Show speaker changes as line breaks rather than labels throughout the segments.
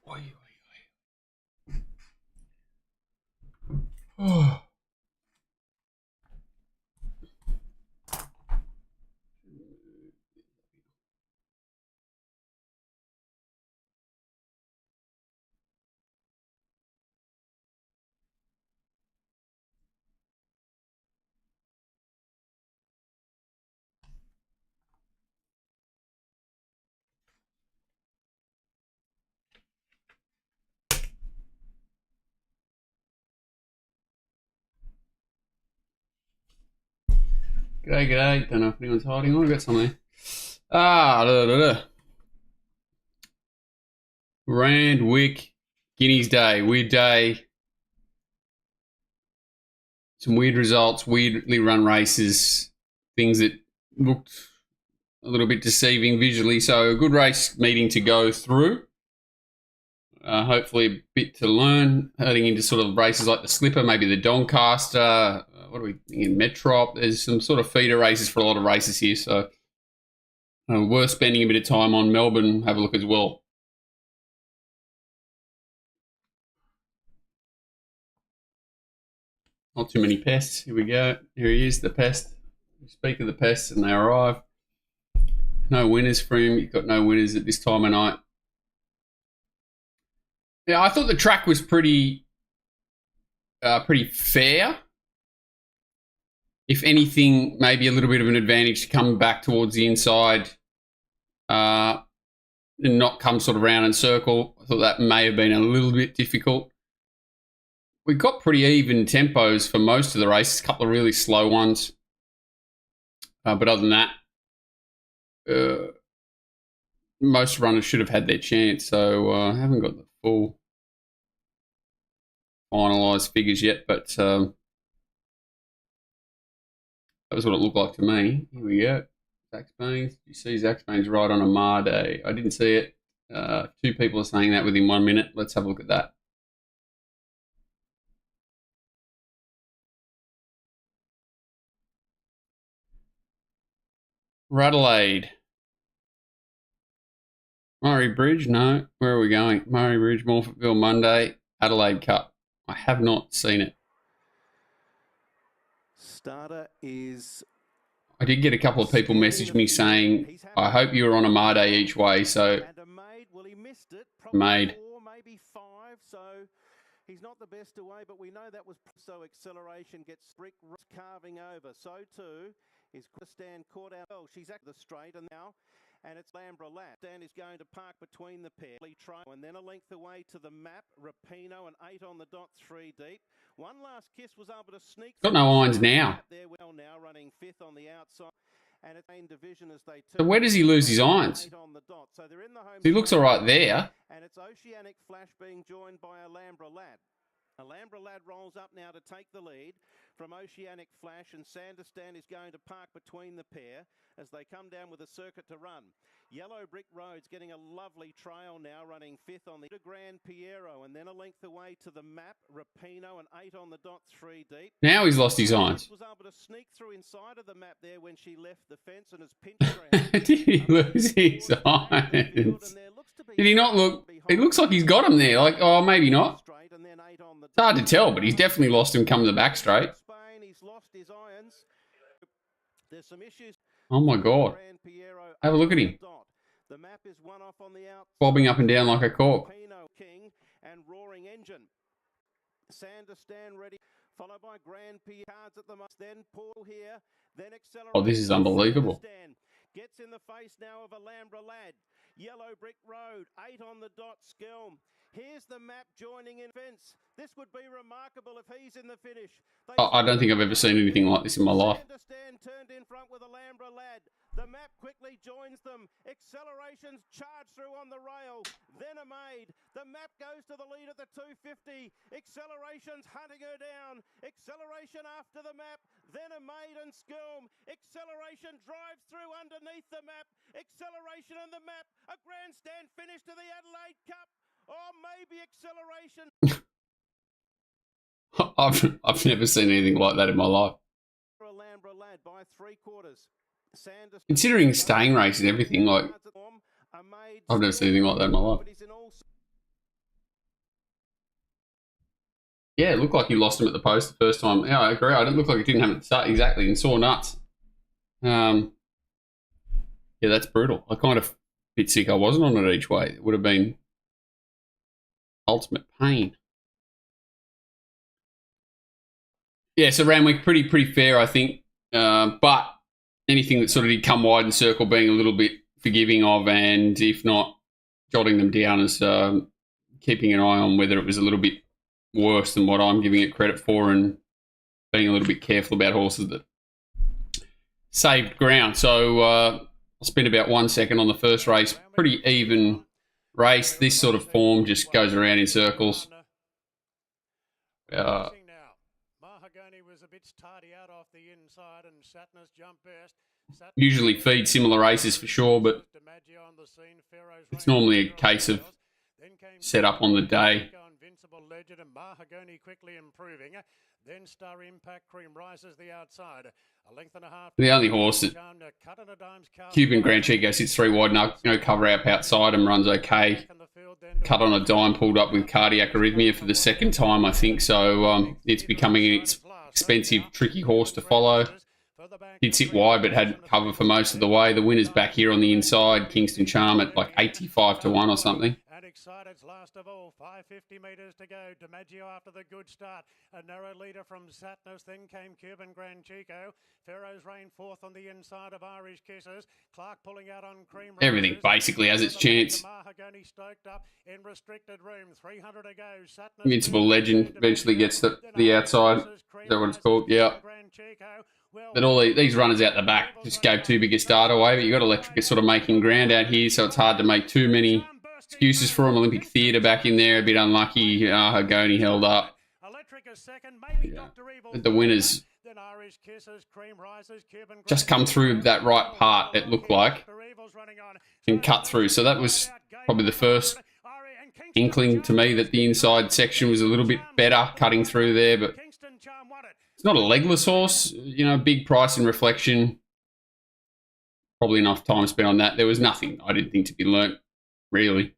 Oi, oi, oi. Oh. G'day, g'day. Don't know if anyone's hiding on. I've got something. Randwick Guineas Day. Weird day. Some weird results, weirdly run races, things that looked a little bit deceiving visually. So a good race meeting to go through. Hopefully a bit to learn, heading into sort of races like the Slipper, maybe the Doncaster. What are we thinking? Metrop. There's some sort of feeder races for a lot of races here. So worth spending a bit of time on. Melbourne, have a look as well. Not too many pests. Here we go. Here he is, the pest. We speak of the pests and they arrive. No winners for him. You've got no winners at this time of night. Yeah, I thought the track was pretty fair. If anything, maybe a little bit of an advantage to come back towards the inside and not come sort of round and circle. I thought that may have been a little bit difficult. We got pretty even tempos for most of the races, a couple of really slow ones. But other than that, most runners should have had their chance. So I haven't got the full finalised figures yet, but that was what it looked like to me. Here we go. Zach Baines. You see Zach Baines right on a Mar Day. I didn't see it. Two people are saying that within 1 minute. Let's have a look at that. Radelaide. Murray Bridge, no. Where are we going? Murray Bridge, Morphettville, Monday, Adelaide Cup. I have not seen it.
Starter is...
I did get a couple of people message me saying, I hope you were on a Marday each way, so...
Well, he missed it.
Made.
4, maybe 5, so... He's not the best away, but we know that was so acceleration gets brick carving over. So too is Stan caught out. Oh, she's at the straight and now, and it's Lambra Lad. Stan is going to park between the pair. And then a length away to the map. Rapino and 8 on the dot, 3 deep. One last kiss was able to sneak.
Got no irons now.
They're well now running 5th on the outside. And it's main division as they
So where does he lose his irons?
So they're in the home.
He looks all right there.
And it's Oceanic Flash being joined by Alhambra Lad. Alhambra Lad rolls up now to take the lead from Oceanic Flash, and Sanderstan is going to park between the pair as they come down with a circuit to run. Yellow Brick Road's getting a lovely trail now, running 5th on the Grand Piero, and then a length away to the map. Rapino and 8 on the dot, 3 deep.
Now he's lost his irons.
Was able to sneak through inside of the map there when she left the fence and has pinched around.
Did he lose his irons? Did he not look? It looks like he's got him there. Like, oh, maybe not. It's hard to tell, but he's definitely lost him coming the back straight. Oh my God. Have a look at him. Bobbing up and down like a cork.
And roaring engine. Sanderstan ready, followed by Grand P cards at the most. Then Paul here, then accelerate.
Oh, this is unbelievable.
Gets in the face now of Alhambra Lad. Yellow Brick Road, 8 on the dot, Skelm. Here's the map joining in fence. This would be remarkable if he's in the finish.
I don't think I've ever seen anything like this in my life.
Sanderstan turned in front with Alhambra Lad. The map quickly joins them. Accelerations charge through on the rail. Then are made. The map goes to the lead at the 250. Accelerations hunting her down. Acceleration after the map. Then are made and Skilm. Acceleration drives through underneath the map. Acceleration on the map. A grandstand finish to the Adelaide Cup. Oh, maybe acceleration.
I've never seen anything like that in my life.
Lad by 3/4.
Considering staying race and everything, like, I've never seen anything like that in my life. Yeah, it looked like he lost him at the post the first time. Yeah, I agree. I didn't look like it didn't have it at the start exactly, and saw nuts. Yeah, that's brutal. I kind of a bit sick I wasn't on it each way. It would have been ultimate pain. Yeah, so Randwick pretty fair, I think. But anything that sort of did come wide and circle, being a little bit forgiving of, and if not, jotting them down as keeping an eye on whether it was a little bit worse than what I'm giving it credit for, and being a little bit careful about horses that saved ground. So I'll spend about 1 second on the first race. Pretty even race. This sort of form just goes around in circles. Usually feed similar races for sure, but it's normally a case of set up on the day. The only horse that Cuban Grand Chico sits 3 wide, no cover up outside and runs okay. Cut on a dime, pulled up with cardiac arrhythmia for the second time, I think. So it's becoming an expensive, tricky horse to follow. Did sit wide, but had cover for most of the way. The winner's back here on the inside, Kingston Charm at like 85 to 1 or something.
Excited last of all, 550 metres to go. DiMaggio after the good start. A narrow leader from Satnus, then came Cuban Grand Chico. Pharaoh's Reign fourth on the inside of Irish Kisses. Clark pulling out on Cream.
Everything basically has its chance.
Mahogany stoked up in restricted room. 300 to go. Satnus
Invincible Legend eventually gets the outside. Is that what it's called? Yeah. But all these runners out the back just gave too big a start away. But you've got Electrica sort of making ground out here, so it's hard to make too many excuses for him. Olympic Theatre back in there, a bit unlucky. Hagoni held up. Yeah. The winners just come through that right part, it looked like, and cut through. So that was probably the first inkling to me that the inside section was a little bit better cutting through there, but it's not a legless horse. You know, big price in reflection. Probably enough time spent on that. There was nothing I didn't think to be learnt, really.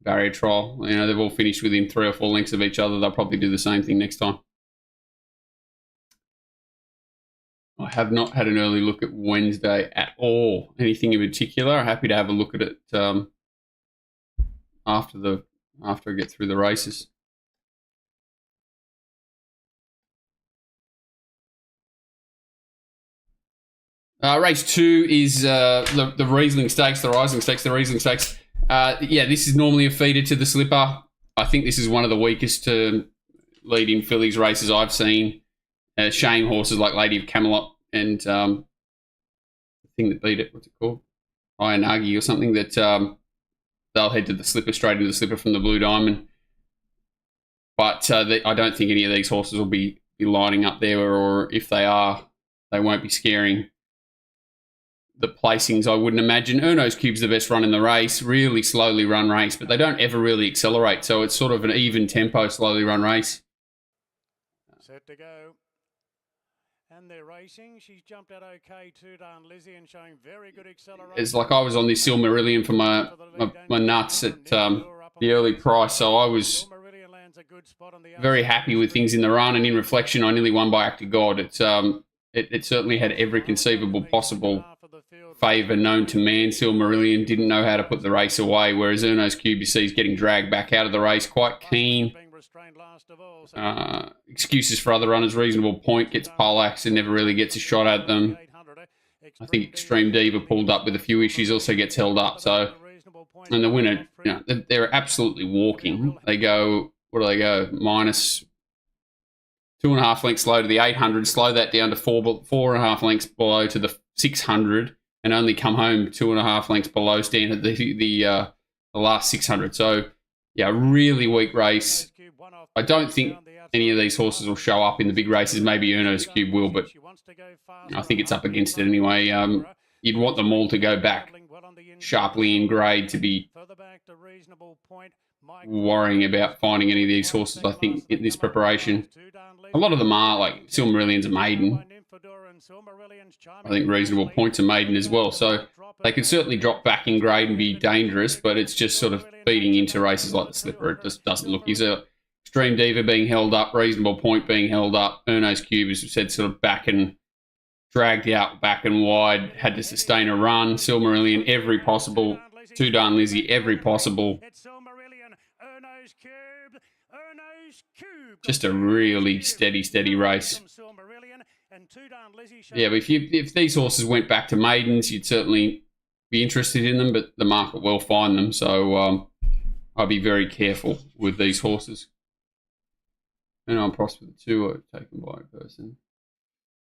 Barrier trial. You know, they've all finished within 3 or 4 lengths of each other. They'll probably do the same thing next time. I have not had an early look at Wednesday at all. Anything in particular? Happy to have a look at it after I get through the races. Race 2 is the Riesling Stakes, the Riesling Stakes. Yeah, this is normally a feeder to the slipper. I think this is one of the weakest lead-in fillies races I've seen. Shame horses like Lady of Camelot and the thing that beat it, what's it called? Ironagi or something, that they'll head to the slipper, straight into the slipper from the Blue Diamond. But I don't think any of these horses will be lining up there, or if they are, they won't be scaring the placings, I wouldn't imagine. Erno's Cube's the best run in the race, really slowly run race, but they don't ever really accelerate, so it's sort of an even tempo, slowly run race.
Set to go. And they're racing. She's jumped out okay too, darn Lizzie, and showing very good acceleration.
It's like I was on this Silmarillion for my nuts at the early price, so I was very happy with things in the run, and in reflection, I nearly won by Act of God. It certainly had every conceivable possible favour known to man. Silmarillion didn't know how to put the race away, whereas Erno's Cube, you see, is getting dragged back out of the race, quite keen. Excuses for other runners. Reasonable Point gets poleaxed and never really gets a shot at them. I think Extreme Diva pulled up with a few issues, also gets held up. So, and the winner, you know, they're absolutely walking. They go, what do they go? Minus 2.5 lengths low to the 800, slow that down to 4.5 lengths below to the 600, and only come home 2.5 lengths below stand at the last 600. So, yeah, really weak race. I don't think any of these horses will show up in the big races. Maybe Erno's Cube will, but I think it's up against it anyway. You'd want them all to go back sharply in grade to be worrying about finding any of these horses, I think, in this preparation. A lot of them are, like Silmarillion's a maiden. I think Reasonable Point's a maiden as well. So they can certainly drop back in grade and be dangerous, but it's just sort of feeding into races like the Slipper. It just doesn't look. He's a Extreme Diva being held up, Reasonable Point being held up, Erno's Cube, as we said, sort of back and dragged out back and wide, had to sustain a run. Silmarillion, every possible. Two Darn Lizzie, every possible. Just a really steady race. Yeah, but if these horses went back to maidens, you'd certainly be interested in them, but the market will find them. So I'll be very careful with these horses. And I'm Prosper 2 are taken by a person.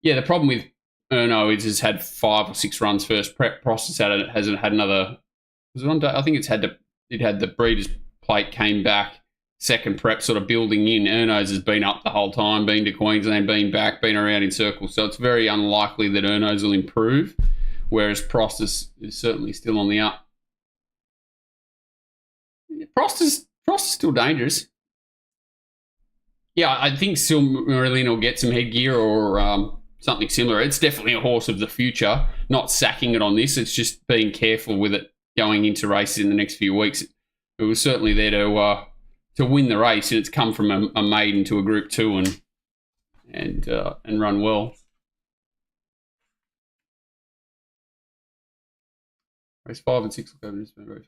Yeah, the problem with Erno is it's had 5 or 6 runs first prep. Prost hasn't had another. Was it on day? I think it had the Breeders' Plate, came back. Second prep sort of building in. Erno's has been up the whole time, been to Queensland, been back, been around in circles. So it's very unlikely that Erno's will improve, whereas Prost is certainly still on the up. Prost is still dangerous. Yeah, I think Silmarillion will get some headgear or something similar. It's definitely a horse of the future. Not sacking it on this. It's just being careful with it going into races in the next few weeks. It was certainly there to win the race, and it's come from a maiden to a Group 2 and run well. Race 5 and 6 will go to this race.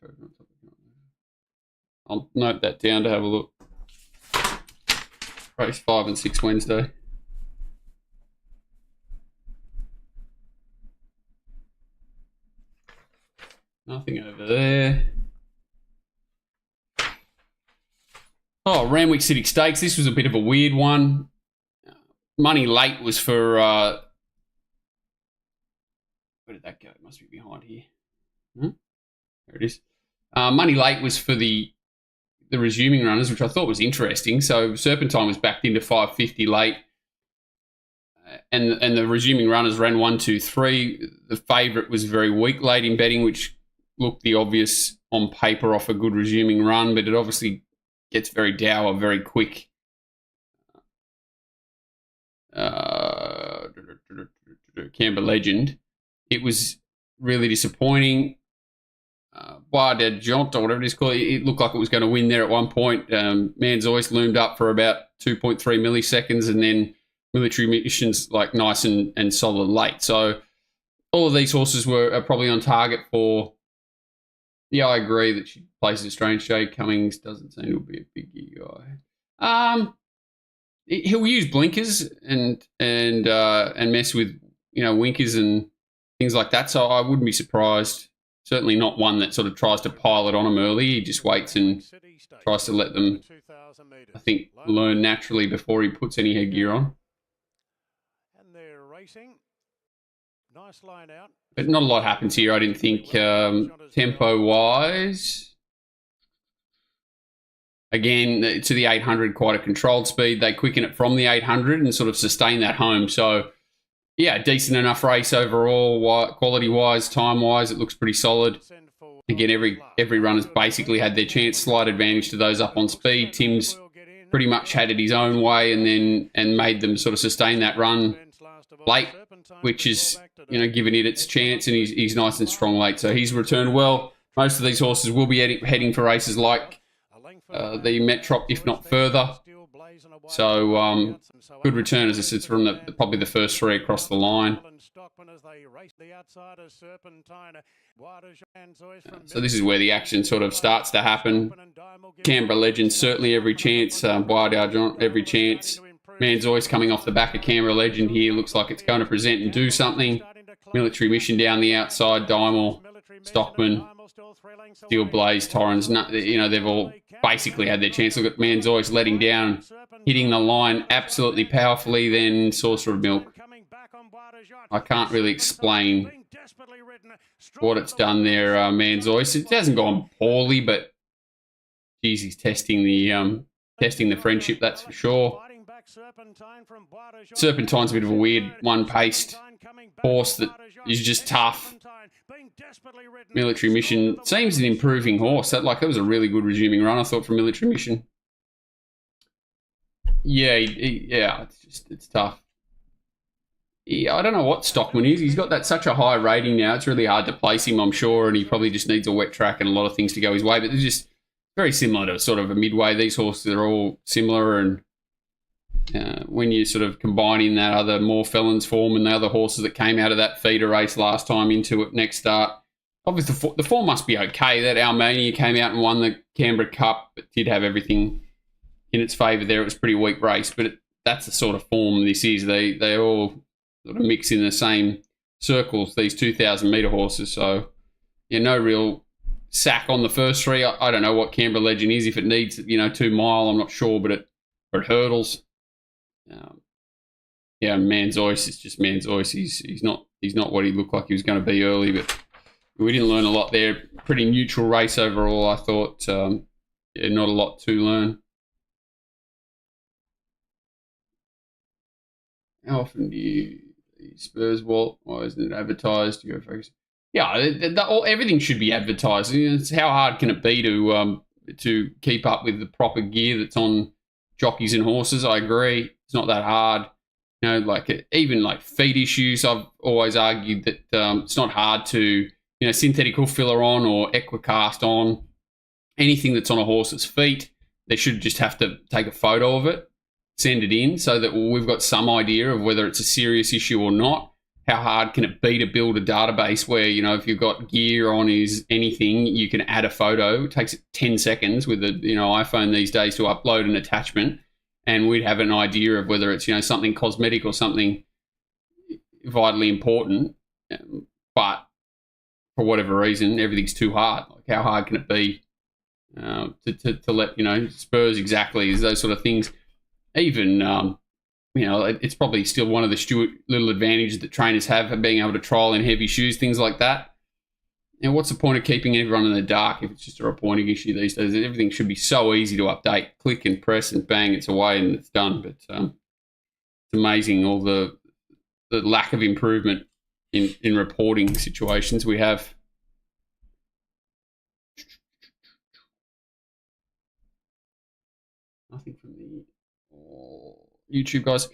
I'll note that down to have a look. Race 5 and 6 Wednesday. Nothing over there. Oh, Randwick City Stakes. This was a bit of a weird one. Money late was for... where did that go? It must be behind here. There it is. Money late was for the resuming runners, which I thought was interesting. So Serpentine was backed into 550 late. And the resuming runners ran 1, 2, 3. The favourite was very weak late in betting, which looked the obvious on paper off a good resuming run, but it obviously gets very dour, very quick. Canberra Legend. It was really disappointing. Bois Jaunt, or whatever it is called, it looked like it was going to win there at one point. Man's Voice loomed up for about 2.3 milliseconds, and then Military Missions like nice and solid late. So all of these horses are probably on target for... Yeah, I agree that she places a strange shade. Cummings doesn't seem to be a big guy. He'll use blinkers and mess with winkers and things like that. So I wouldn't be surprised. Certainly not one that sort of tries to pile it on them early. He just waits and tries to let them, I think, learn naturally before he puts any headgear on.
And they're racing. Nice line out.
But not a lot happens here, I didn't think, tempo-wise. Again, to the 800, quite a controlled speed. They quicken it from the 800 and sort of sustain that home. So, yeah, decent enough race overall, quality-wise, time-wise. It looks pretty solid. Again, every runner's basically had their chance. Slight advantage to those up on speed. Tim's pretty much had it his own way and made them sort of sustain that run late, which is, giving it its chance, and he's nice and strong late. So he's returned well. Most of these horses will be heading for races like the Metrop, if not further. So good return, as I said, from probably the first 3 across the line. So this is where the action sort of starts to happen. Canberra Legend, certainly every chance. Bois d'Argent, every chance. Man's Voice coming off the back of Canberra Legend here. Looks like it's going to present and do something. Military Mission down the outside. Dymel, Stockman, Steel Blaze, Torrens. They've all basically had their chance. Look at Man's Voice letting down, hitting the line absolutely powerfully. Then Saucer of Milk. I can't really explain what it's done there, Man's Voice. It hasn't gone poorly, but geez, he's testing the friendship, that's for sure. Serpentine's a bit of a weird one-paced horse that is just tough. Military Mission seems an improving horse. That was a really good resuming run, I thought, from Military Mission. Yeah, it's tough. Yeah, I don't know what Stockman is. He's got such a high rating now. It's really hard to place him, I'm sure, and he probably just needs a wet track and a lot of things to go his way. But there's just very similar to sort of a midway. These horses are all similar, and when you sort of combine in that other more felons form and the other horses that came out of that feeder race last time into it next start, obviously the form must be okay. That Almania came out and won the Canberra Cup, but did have everything in its favour there. It was a pretty weak race, but that's the sort of form this is. They all sort of mix in the same circles, these 2,000 metre horses. So, yeah, no real sack on the first three. I don't know what Canberra Legend is. If it needs, 2 mile, I'm not sure, but it hurdles. Manzois is just Manzois. He's not what he looked like he was going to be early, but we didn't learn a lot there. Pretty neutral race overall, I thought. Not a lot to learn. How often do you Spurs Walt? Why isn't it advertised? You go focus. Yeah, everything should be advertised. It's how hard can it be to keep up with the proper gear that's on jockeys and horses? I agree. It's not that hard. Even feet issues, I've always argued that it's not hard to, synthetic hoof filler on or Equicast on. Anything that's on a horse's feet, they should just have to take a photo of it, send it in so that we've got some idea of whether it's a serious issue or not. How hard can it be to build a database where, if you've got gear on is anything, you can add a photo. It takes 10 seconds with the, iPhone these days to upload an attachment, and we'd have an idea of whether it's, something cosmetic or something vitally important. But for whatever reason, everything's too hard. How hard can it be to let, Spurs exactly is those sort of things. Even, it's probably still one of the Stuart little advantages that trainers have of being able to trial in heavy shoes, things like that. And what's the point of keeping everyone in the dark if it's just a reporting issue these days? Everything should be so easy to update. Click and press and bang, it's away and it's done. But it's amazing all the lack of improvement in reporting situations we have. Nothing from the YouTube guys.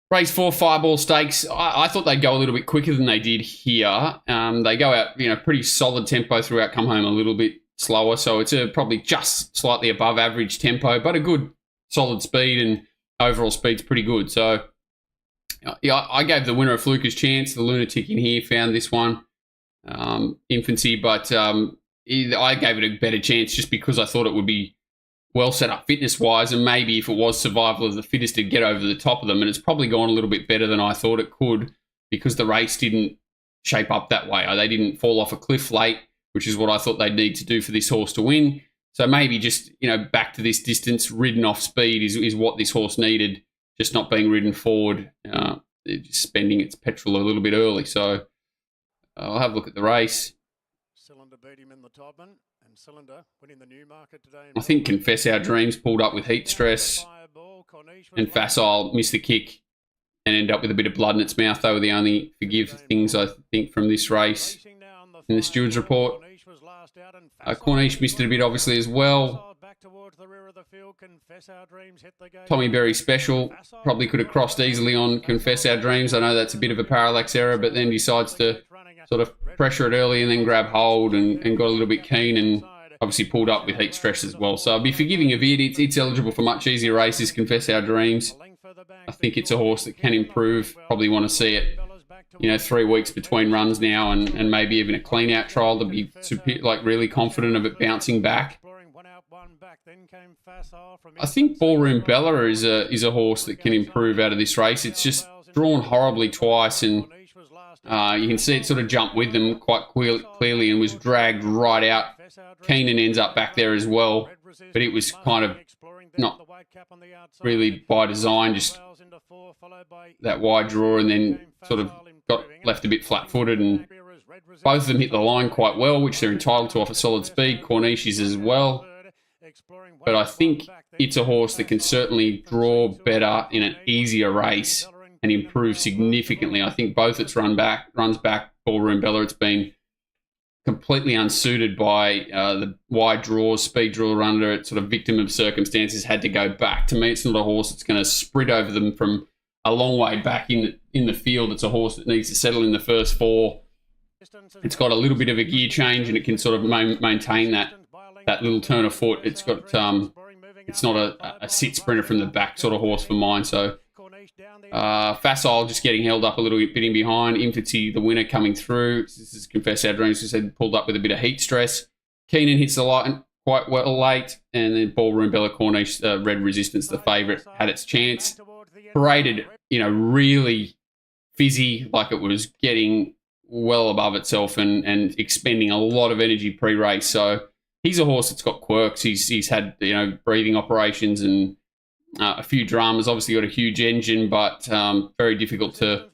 Race 4 Fireball Stakes. I thought they'd go a little bit quicker than they did here. They go out, pretty solid tempo throughout, come home a little bit slower. So it's probably just slightly above average tempo, but a good solid speed, and overall speed's pretty good. So I gave the winner a fluker's chance. The Lunatic in here found this one, Infancy, but I gave it a better chance just because I thought it would be well set up fitness-wise, and maybe if it was survival of the fittest to get over the top of them, and it's probably gone a little bit better than I thought it could because the race didn't shape up that way. They didn't fall off a cliff late, which is what I thought they'd need to do for this horse to win. So maybe just, back to this distance, ridden off speed is what this horse needed, just not being ridden forward, just spending its petrol a little bit early. So I'll have a look at the race.
Cylinder beat him in the Todman. Cylinder winning the Newmarket today.
I think Confess Our Dreams pulled up with heat stress, and Facile missed the kick and ended up with a bit of blood in its mouth. They were the only forgive things, I think, from this race in the steward's report. Corniche missed it a bit, obviously, as well. Tommy Berry Special probably could have crossed easily on Confess Our Dreams. I know that's a bit of a parallax error, but then decides to sort of pressure it early and then grab hold and got a little bit keen and obviously pulled up with heat stress as well. So I'll be forgiving of it. It's eligible for much easier races, Confess Our Dreams. I think it's a horse that can improve. Probably want to see it, 3 weeks between runs now and maybe even a clean-out trial to be really confident of it bouncing back. I think Ballroom Bella is a horse that can improve out of this race. It's just drawn horribly twice, and you can see it sort of jump with them quite clearly and was dragged right out. Keenan ends up back there as well, but it was kind of not really by design, just that wide draw, and then sort of got left a bit flat-footed, and both of them hit the line quite well, which they're entitled to off a solid speed. Corniche's as well. But I think it's a horse that can certainly draw better in an easier race and improve significantly. I think both its runs back, Ballroom Bella, it's been completely unsuited by the wide draws, speed draw under it, sort of victim of circumstances, had to go back. To me, it's not a horse that's going to sprint over them from a long way back in the field. It's a horse that needs to settle in the first 4. It's got a little bit of a gear change and it can sort of maintain that that little turn of foot. It's got it's not a sit sprinter from the back sort of horse for mine. So Facile just getting held up a little bit in behind. Infancy, the winner, coming through. This is Confess Our Dreams, who said pulled up with a bit of heat stress. Keenan hits the line quite well late, and then Ballroom Bella Corniche, Red Resistance, the favourite, had its chance. Paraded, really fizzy, like it was getting well above itself and expending a lot of energy pre-race. So he's a horse that's got quirks. He's had breathing operations and a few dramas. Obviously got a huge engine, but very difficult to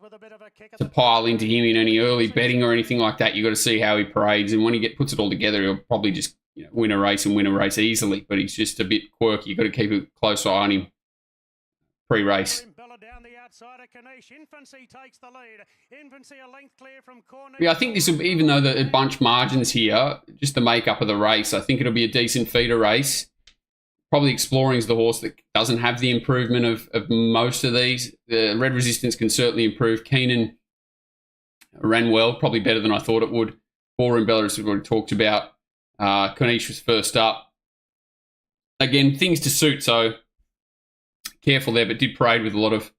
pile into him in any early betting or anything like that. You've got to see how he parades, and when he puts it all together, he'll probably just win a race easily. But he's just a bit quirky. You've got to keep a close eye on him pre-race. Yeah, I think this will, even though the bunch margins here, just the makeup of the race, I think it'll be a decent feeder race. Probably Exploring's the horse that doesn't have the improvement of most of these. The Red Resistance can certainly improve. Keenan ran well, probably better than I thought it would. Ballroom Bella, as we've already talked about. Corniche was first up. Again, things to suit, so careful there, but did parade with a lot of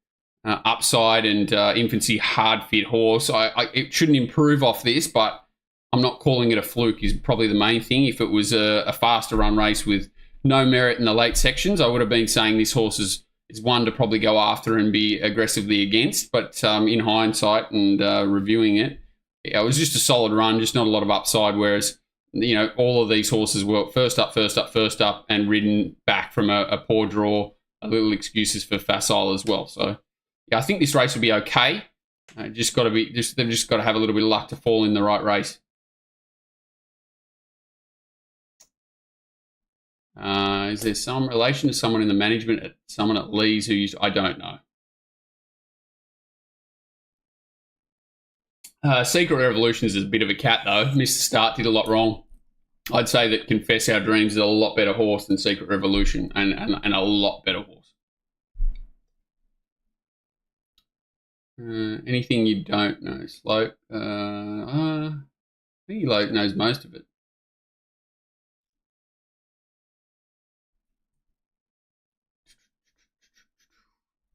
upside, and Infancy hard fit horse. It shouldn't improve off this, but I'm not calling it a fluke is probably the main thing. If it was a faster run race with no merit in the late sections, I would have been saying this horse is one to probably go after and be aggressively against. But in hindsight and reviewing it, it was just a solid run, just not a lot of upside, whereas all of these horses were first up, and ridden back from a poor draw. A little excuses for Facile as well. So yeah, I think this race will be okay. They've just got to have a little bit of luck to fall in the right race. Is there some relation to someone in the management someone at Lee's who I don't know. Secret Revolution is a bit of a cat though. Missed the start, did a lot wrong. I'd say that Confess Our Dreams is a lot better horse than Secret Revolution, and a lot better horse. Anything you don't know, Slope? I think he knows most of it.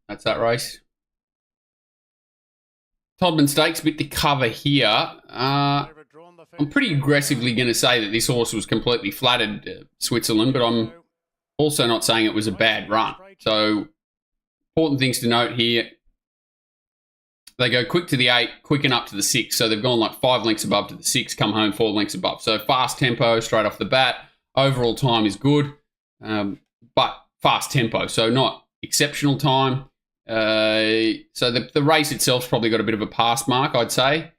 That's that race. Todman Stakes, bit to cover here. I'm pretty aggressively going to say that this horse was completely flattered, Switzerland, but I'm also not saying it was a bad run. So, important things to note here. They go quick to the 8, quick and up to the 6. So they've gone like 5 lengths above to the 6, come home 4 lengths above. So fast tempo straight off the bat. Overall time is good, but fast tempo. So not exceptional time. So the race itself's probably got a bit of a pass mark, I'd say.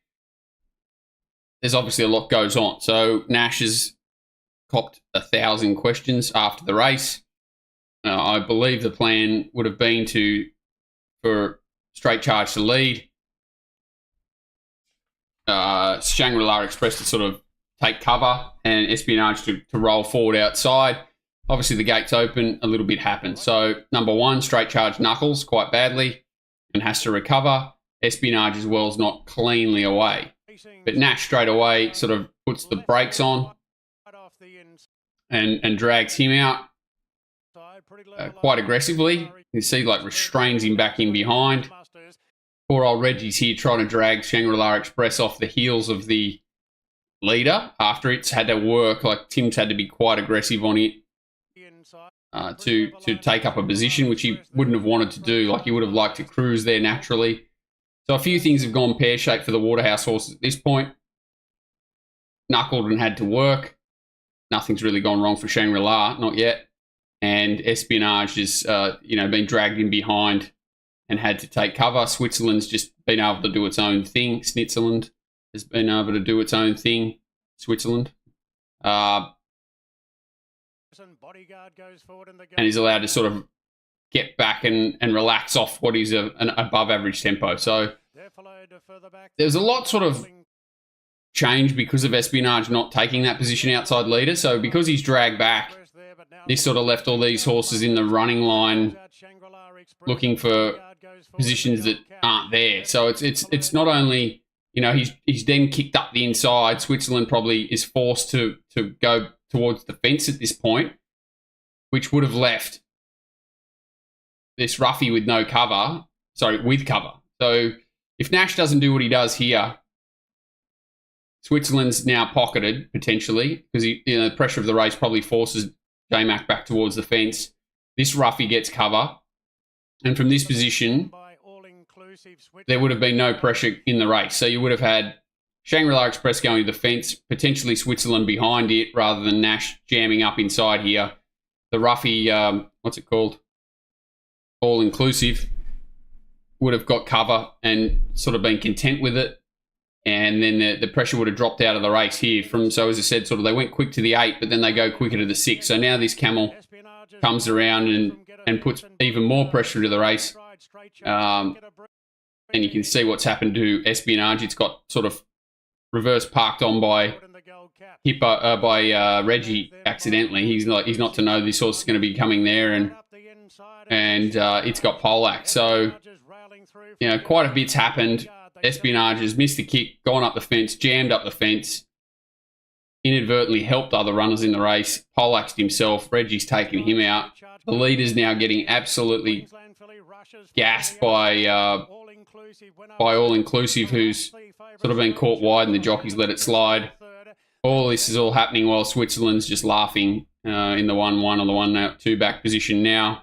There's obviously a lot goes on. So Nash has copped 1,000 questions after the race. I believe the plan would have been for Straight Charge to lead. Shangri-La Express to sort of take cover, and Espionage to roll forward outside. Obviously, the gate's open, a little bit happened. So, number 1, Straight Charge knuckles quite badly and has to recover. Espionage as well is not cleanly away. But Nash straight away sort of puts the brakes on and drags him out quite aggressively. You see, restrains him back in behind. Poor old Reggie's here trying to drag Shangri-La Express off the heels of the leader after it's had to work. Tim's had to be quite aggressive on it to take up a position, which he wouldn't have wanted to do. He would have liked to cruise there naturally. So a few things have gone pear-shaped for the Waterhouse horses at this point. Knuckled and had to work. Nothing's really gone wrong for Shangri-La, not yet. And Espionage has, been dragged in behind and had to take cover. Switzerland's just been able to do its own thing. Switzerland has been able to do its own thing. Switzerland. And is allowed to sort of get back and relax off what is an above average tempo. So there's a lot sort of changed because of Espionage not taking that position outside leader. So because he's dragged back, this sort of left all these horses in the running line looking for positions that aren't there. So it's not only, he's then kicked up the inside. Switzerland probably is forced to go towards the fence at this point, which would have left this roughie with no cover. Sorry, with cover. So if Nash doesn't do what he does here, Switzerland's now pocketed, potentially, because the pressure of the race probably forces J-Mac back towards the fence. This roughie gets cover. And from this position, there would have been no pressure in the race. So you would have had Shangri-La Express going to the fence, potentially Switzerland behind it, rather than Nash jamming up inside here. The roughie, what's it called? All-inclusive, would have got cover and sort of been content with it. And then the pressure would have dropped out of the race here. So as I said, sort of they went quick to the 8, but then they go quicker to the 6. So now this camel comes around and puts even more pressure into the race. And you can see what's happened to Espionage. It's got sort of reverse parked on by Reggie accidentally. He's not to know this horse is going to be coming there, and it's got Polack. So quite a bit's happened. Espionage has missed the kick, gone up the fence, jammed up the fence, inadvertently helped other runners in the race. Polacked himself. Reggie's taken him out. The leader's now getting absolutely gassed by All-Inclusive, who's sort of been caught wide and the jockeys let it slide. All this is all happening while Switzerland's just laughing in the 1-1 or the 1-2 back position now.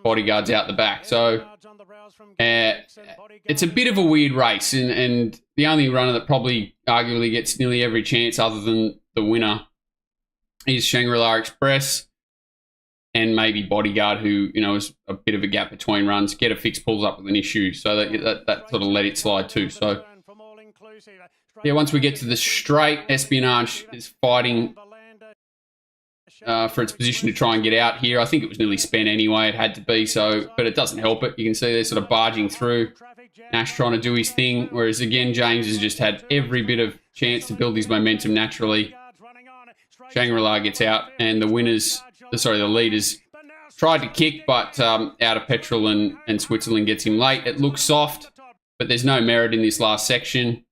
Bodyguard's out the back. So it's a bit of a weird race, and the only runner that probably arguably gets nearly every chance other than the winner is Shangri-La Express and maybe Bodyguard, who is a bit of a gap between runs. Get a Fix pulls up with an issue, so that sort of let it slide too. So yeah, once we get to the straight, Espionage is fighting for its position to try and get out here. I think it was nearly spent anyway. It had to be so, but it doesn't help it. You can see they're sort of barging through. Nash trying to do his thing, whereas again, James has just had every bit of chance to build his momentum naturally. Shangri-La gets out, and the leaders tried to kick, but out of petrol, and Switzerland gets him late. It looks soft, but there's no merit in this last section.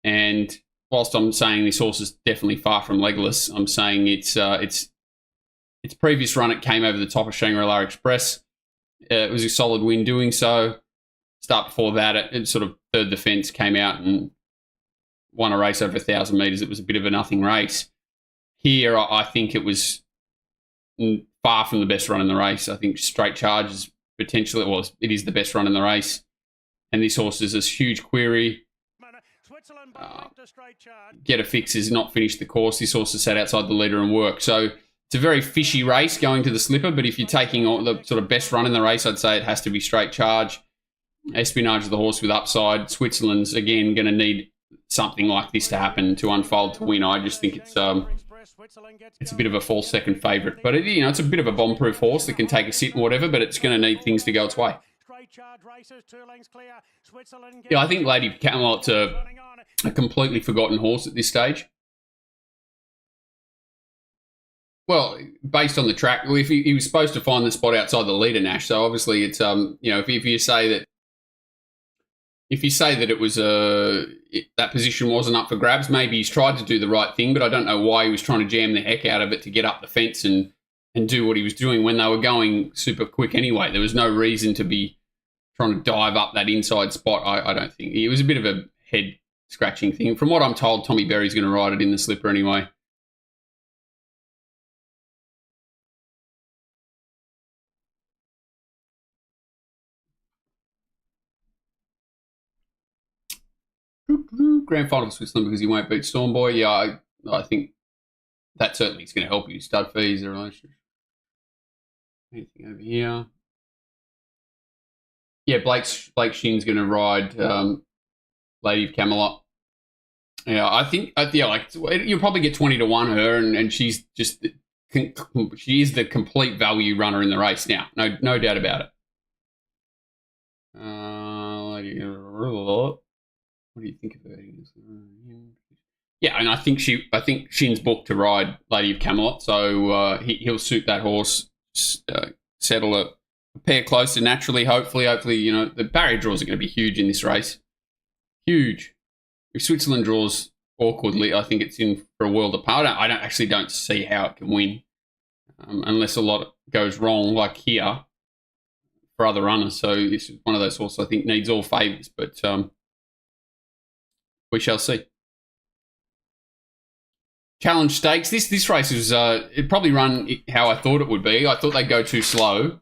And whilst I'm saying this horse is definitely far from legless, I'm saying its previous run, it came over the top of Shangri-La Express. It was a solid win doing so. Start before that, it sort of third the fence, came out and won a race over 1,000 metres. It was a bit of a nothing race. Here, I think it was far from the best run in the race. I think Straight Charge is potentially, it is the best run in the race. And this horse is this huge query. Get a Fix has not finished the course. This horse has sat outside the leader and worked. So it's a very fishy race going to the slipper, but if you're taking the sort of best run in the race, I'd say it has to be Straight Charge. Espionage is the horse with upside. Switzerland's, again, going to need something like this to happen to unfold to win. I just think it's a bit of a false second favourite. But it's a bit of a bomb-proof horse that can take a sit and whatever, but it's going to need things to go its way. Yeah, I think Lady Camelot's a completely forgotten horse at this stage. Well, based on the track, if he was supposed to find the spot outside the leader, Nash. So obviously, it's if you say that it was that position wasn't up for grabs, maybe he's tried to do the right thing, but I don't know why he was trying to jam the heck out of it to get up the fence and do what he was doing when they were going super quick anyway. There was no reason to be trying to dive up that inside spot. I don't think it was a bit of a head scratching thing. From what I'm told, Tommy Berry's going to ride it in the slipper anyway. Grand final for Switzerland because he won't beat Stormboy. Yeah, I think that certainly is going to help you. Stud fees, the relationship. Anything over here? Yeah, Blake Shin's going to ride Lady of Camelot. Yeah, I think you'll probably get 20 to 1 her, and she's just she is the complete value runner in the race now. No doubt about it. What do you think of her? Yeah, and I think Shin's booked to ride Lady of Camelot, so he'll suit that horse. Settle a pair closer naturally. Hopefully, the barrier draws are going to be huge in this race. Huge. If Switzerland draws awkwardly. I think it's in for a world apart. I don't see how it can win unless a lot goes wrong, like here, for other runners. So this is one of those horses I think needs all favours, but we shall see. Challenge Stakes. This race was it probably run how I thought it would be. I thought they'd go too slow,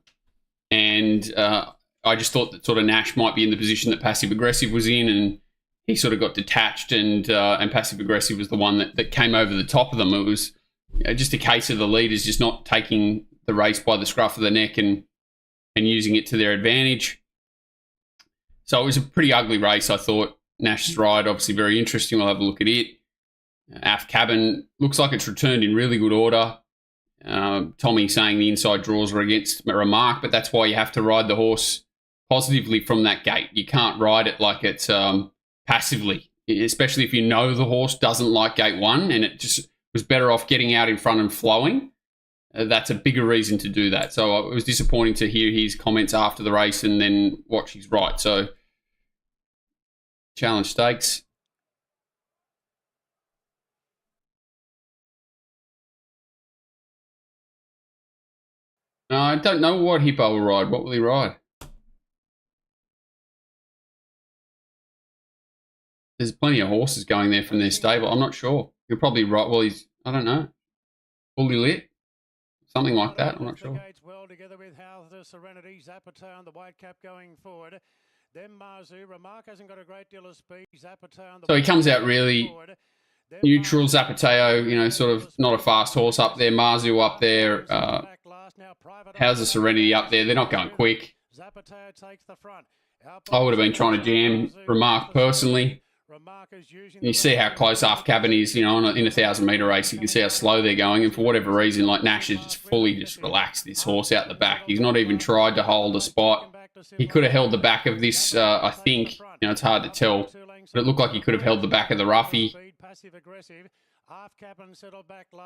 and I just thought that sort of Nash might be in the position that Passive Aggressive was in, and he sort of got detached, and Passive Aggressive was the one that came over the top of them. It was just a case of the leaders just not taking the race by the scruff of the neck and using it to their advantage. So it was a pretty ugly race, I thought. Nash's ride, obviously very interesting. We'll have a look at it. Af Cabin looks like it's returned in really good order. Tommy saying the inside draws are against Remark, but that's why you have to ride the horse positively from that gate. You can't ride it like it's passively, especially if you know the horse doesn't like gate one and it just was better off getting out in front and flowing. That's a bigger reason to do that. So it was disappointing to hear his comments after the race and then watch his right. So Challenge Stakes. No, I don't know what Hippo will ride. What will he ride? There's plenty of horses going there from their stable. I'm not sure. He'll probably ride. Well, I don't know. Fully lit? Something like that. I'm not sure.
Well together with Howther, Serenity, Zapata on the white cap going forward. Then Marzu. Remark hasn't got a great deal of speed. Zapata on the
so he comes out really neutral. Zapateo, sort of not a fast horse up there. Marzu up there. How's the Serenity up there? They're not going quick. I would have been trying to jam Remark personally. You see how close Af Cabin is, in a 1,000-metre race. You can see how slow they're going. And for whatever reason, like Nash has just fully relaxed this horse out the back. He's not even tried to hold a spot. He could have held the back of this, I think. It's hard to tell. But it looked like he could have held the back of the roughie.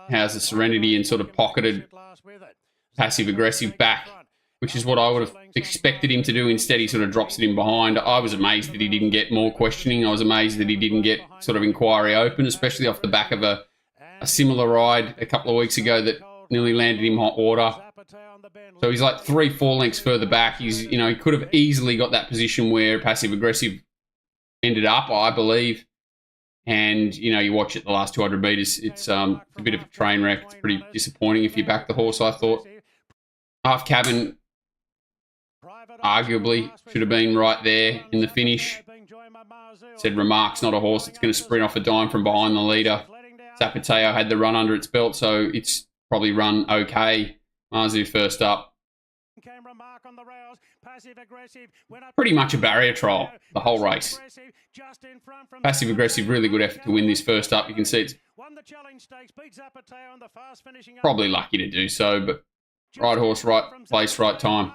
How's the Serenity and sort of pocketed Passive Aggressive back, which is what I would have expected him to do. Instead, he sort of drops it in behind. I was amazed that he didn't get more questioning. I was amazed that he didn't get sort of inquiry open, especially off the back of a similar ride a couple of weeks ago that nearly landed him hot water. So he's like 3-4 lengths further back. He could have easily got that position where Passive Aggressive ended up, I believe. And, you watch it the last 200 metres, it's a bit of a train wreck. It's pretty disappointing if you back the horse, I thought. Half Cabin arguably should have been right there in the finish. Said Remark's not a horse that's going to sprint off a dime from behind the leader. Zapateo had the run under its belt, so it's probably run okay. Marzu first up. Pretty much a barrier trial, the whole race. Passive Aggressive, really good effort to win this first up. You can see it's probably lucky to do so, but right horse, right place, right time.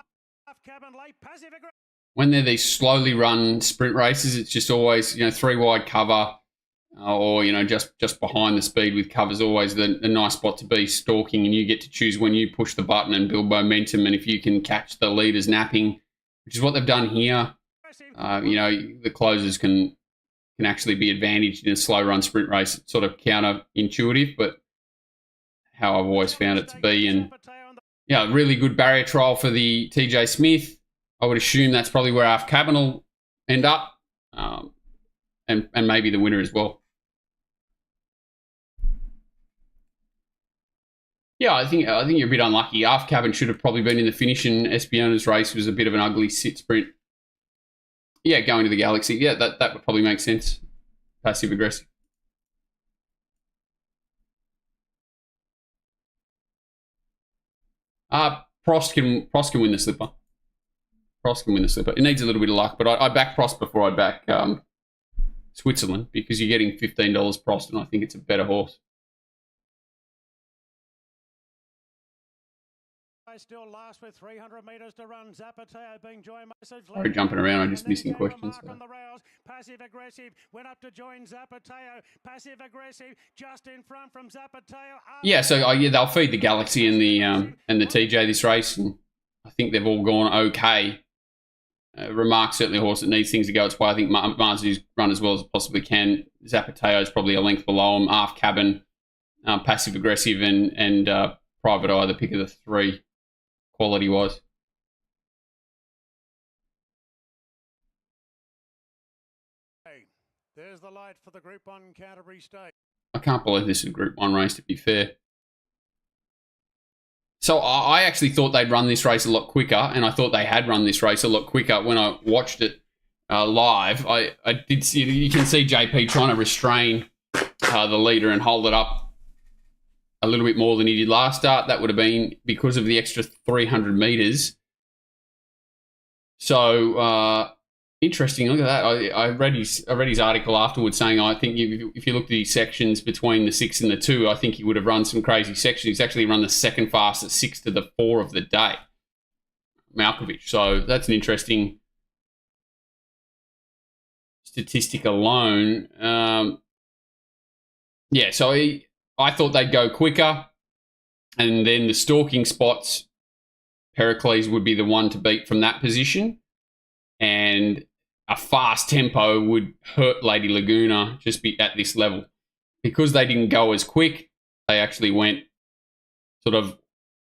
When they're these slowly run sprint races, it's just always, 3 wide cover or, just behind the speed with cover's always the nice spot to be stalking, and you get to choose when you push the button and build momentum, and if you can catch the leaders napping, which is what they've done here. The closers can actually be advantaged in a slow run sprint race. It's sort of counterintuitive, but how I've always found it to be. And really good barrier trial for the TJ Smith. I would assume that's probably where Af Cabin will end up, and maybe the winner as well. Yeah, I think you're a bit unlucky. Af Cabin should have probably been in the finish, and Espiona's race was a bit of an ugly sit sprint. Yeah, going to the Galaxy. Yeah, that would probably make sense. Passive Aggressive. Prost can win the slipper. Prost can win the slipper. It needs a little bit of luck, but I back Prost before I back Switzerland, because you're getting $15 Prost, and I think it's a better horse.
Still last with 300 metres to run. Zapateo being joined by
Sorry, jumping around. I'm just missing questions.
Passive Aggressive went up to join Zapateo. Passive Aggressive just in front from Zapateo.
Yeah, so they'll feed the Galaxy and the TJ this race, and I think they've all gone okay. Remark's certainly a horse that needs things to go its way. I think Marzu's run as well as it possibly can. Zapateo's probably a length below him. Half Cabin, Passive Aggressive, and Private Eye, the pick of the three, quality-wise.
There's the light for the Group 1 Canterbury Stakes.
I can't believe this is a Group 1 race, to be fair. So I actually thought they'd run this race a lot quicker, and I thought they had run this race a lot quicker when I watched it live. I did see, you can see JP trying to restrain the leader and hold it up a little bit more than he did last start. That would have been because of the extra 300 metres. So interesting. Look at that. I read his article afterwards saying I think if you looked at his sections between the 6 and the 2, I think he would have run some crazy sections. He's actually run the second fastest 6 to the 4 of the day, Malkovich. So that's an interesting statistic alone. Yeah, so I thought they'd go quicker, and then the stalking spots, Pericles would be the one to beat from that position. And a fast tempo would hurt Lady Laguna just be at this level. Because they didn't go as quick, they actually went sort of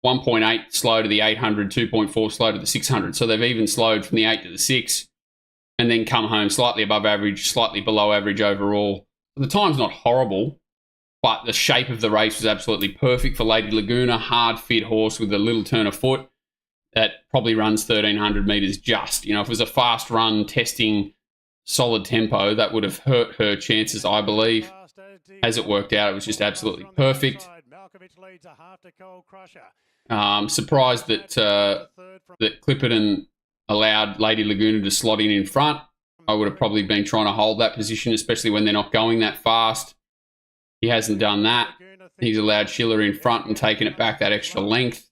1.8 slow to the 800, 2.4 slow to the 600. So they've even slowed from the 8 to the 6 and then come home slightly above average, slightly below average overall. The time's not horrible, but the shape of the race was absolutely perfect for Lady Laguna. Hard, fit horse with a little turn of foot that probably runs 1,300 metres just. You know, if it was a fast run testing solid tempo, that would have hurt her chances, I believe. As it worked out, it was just absolutely perfect. Surprised that that Clipperton allowed Lady Laguna to slot in front. I would have probably been trying to hold that position, especially when they're not going that fast. He hasn't done that. He's allowed Schiller in front and taken it back that extra length.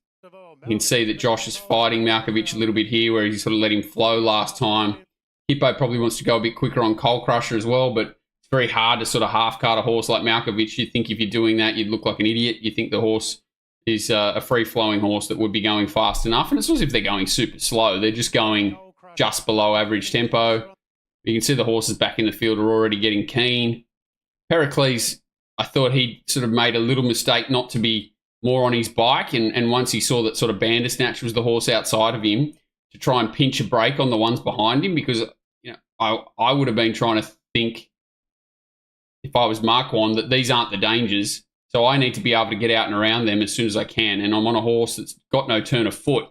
You can see that Josh is fighting Malkovich a little bit here, where he sort of let him flow last time. Hippo probably wants to go a bit quicker on Coal Crusher as well, but it's very hard to sort of half-cart a horse like Malkovich. You think if you're doing that, you'd look like an idiot. You think the horse is a free-flowing horse that would be going fast enough, and it's not as if they're going super slow. They're just going just below average tempo. You can see the horses back in the field are already getting keen. Pericles, I thought he sort of made a little mistake not to be more on his bike, and once he saw that sort of Bandersnatch was the horse outside of him, to try and pinch a break on the ones behind him, because you know I would have been trying to think, if I was Marquand, that these aren't the dangers, so I need to be able to get out and around them as soon as I can, and I'm on a horse that's got no turn of foot,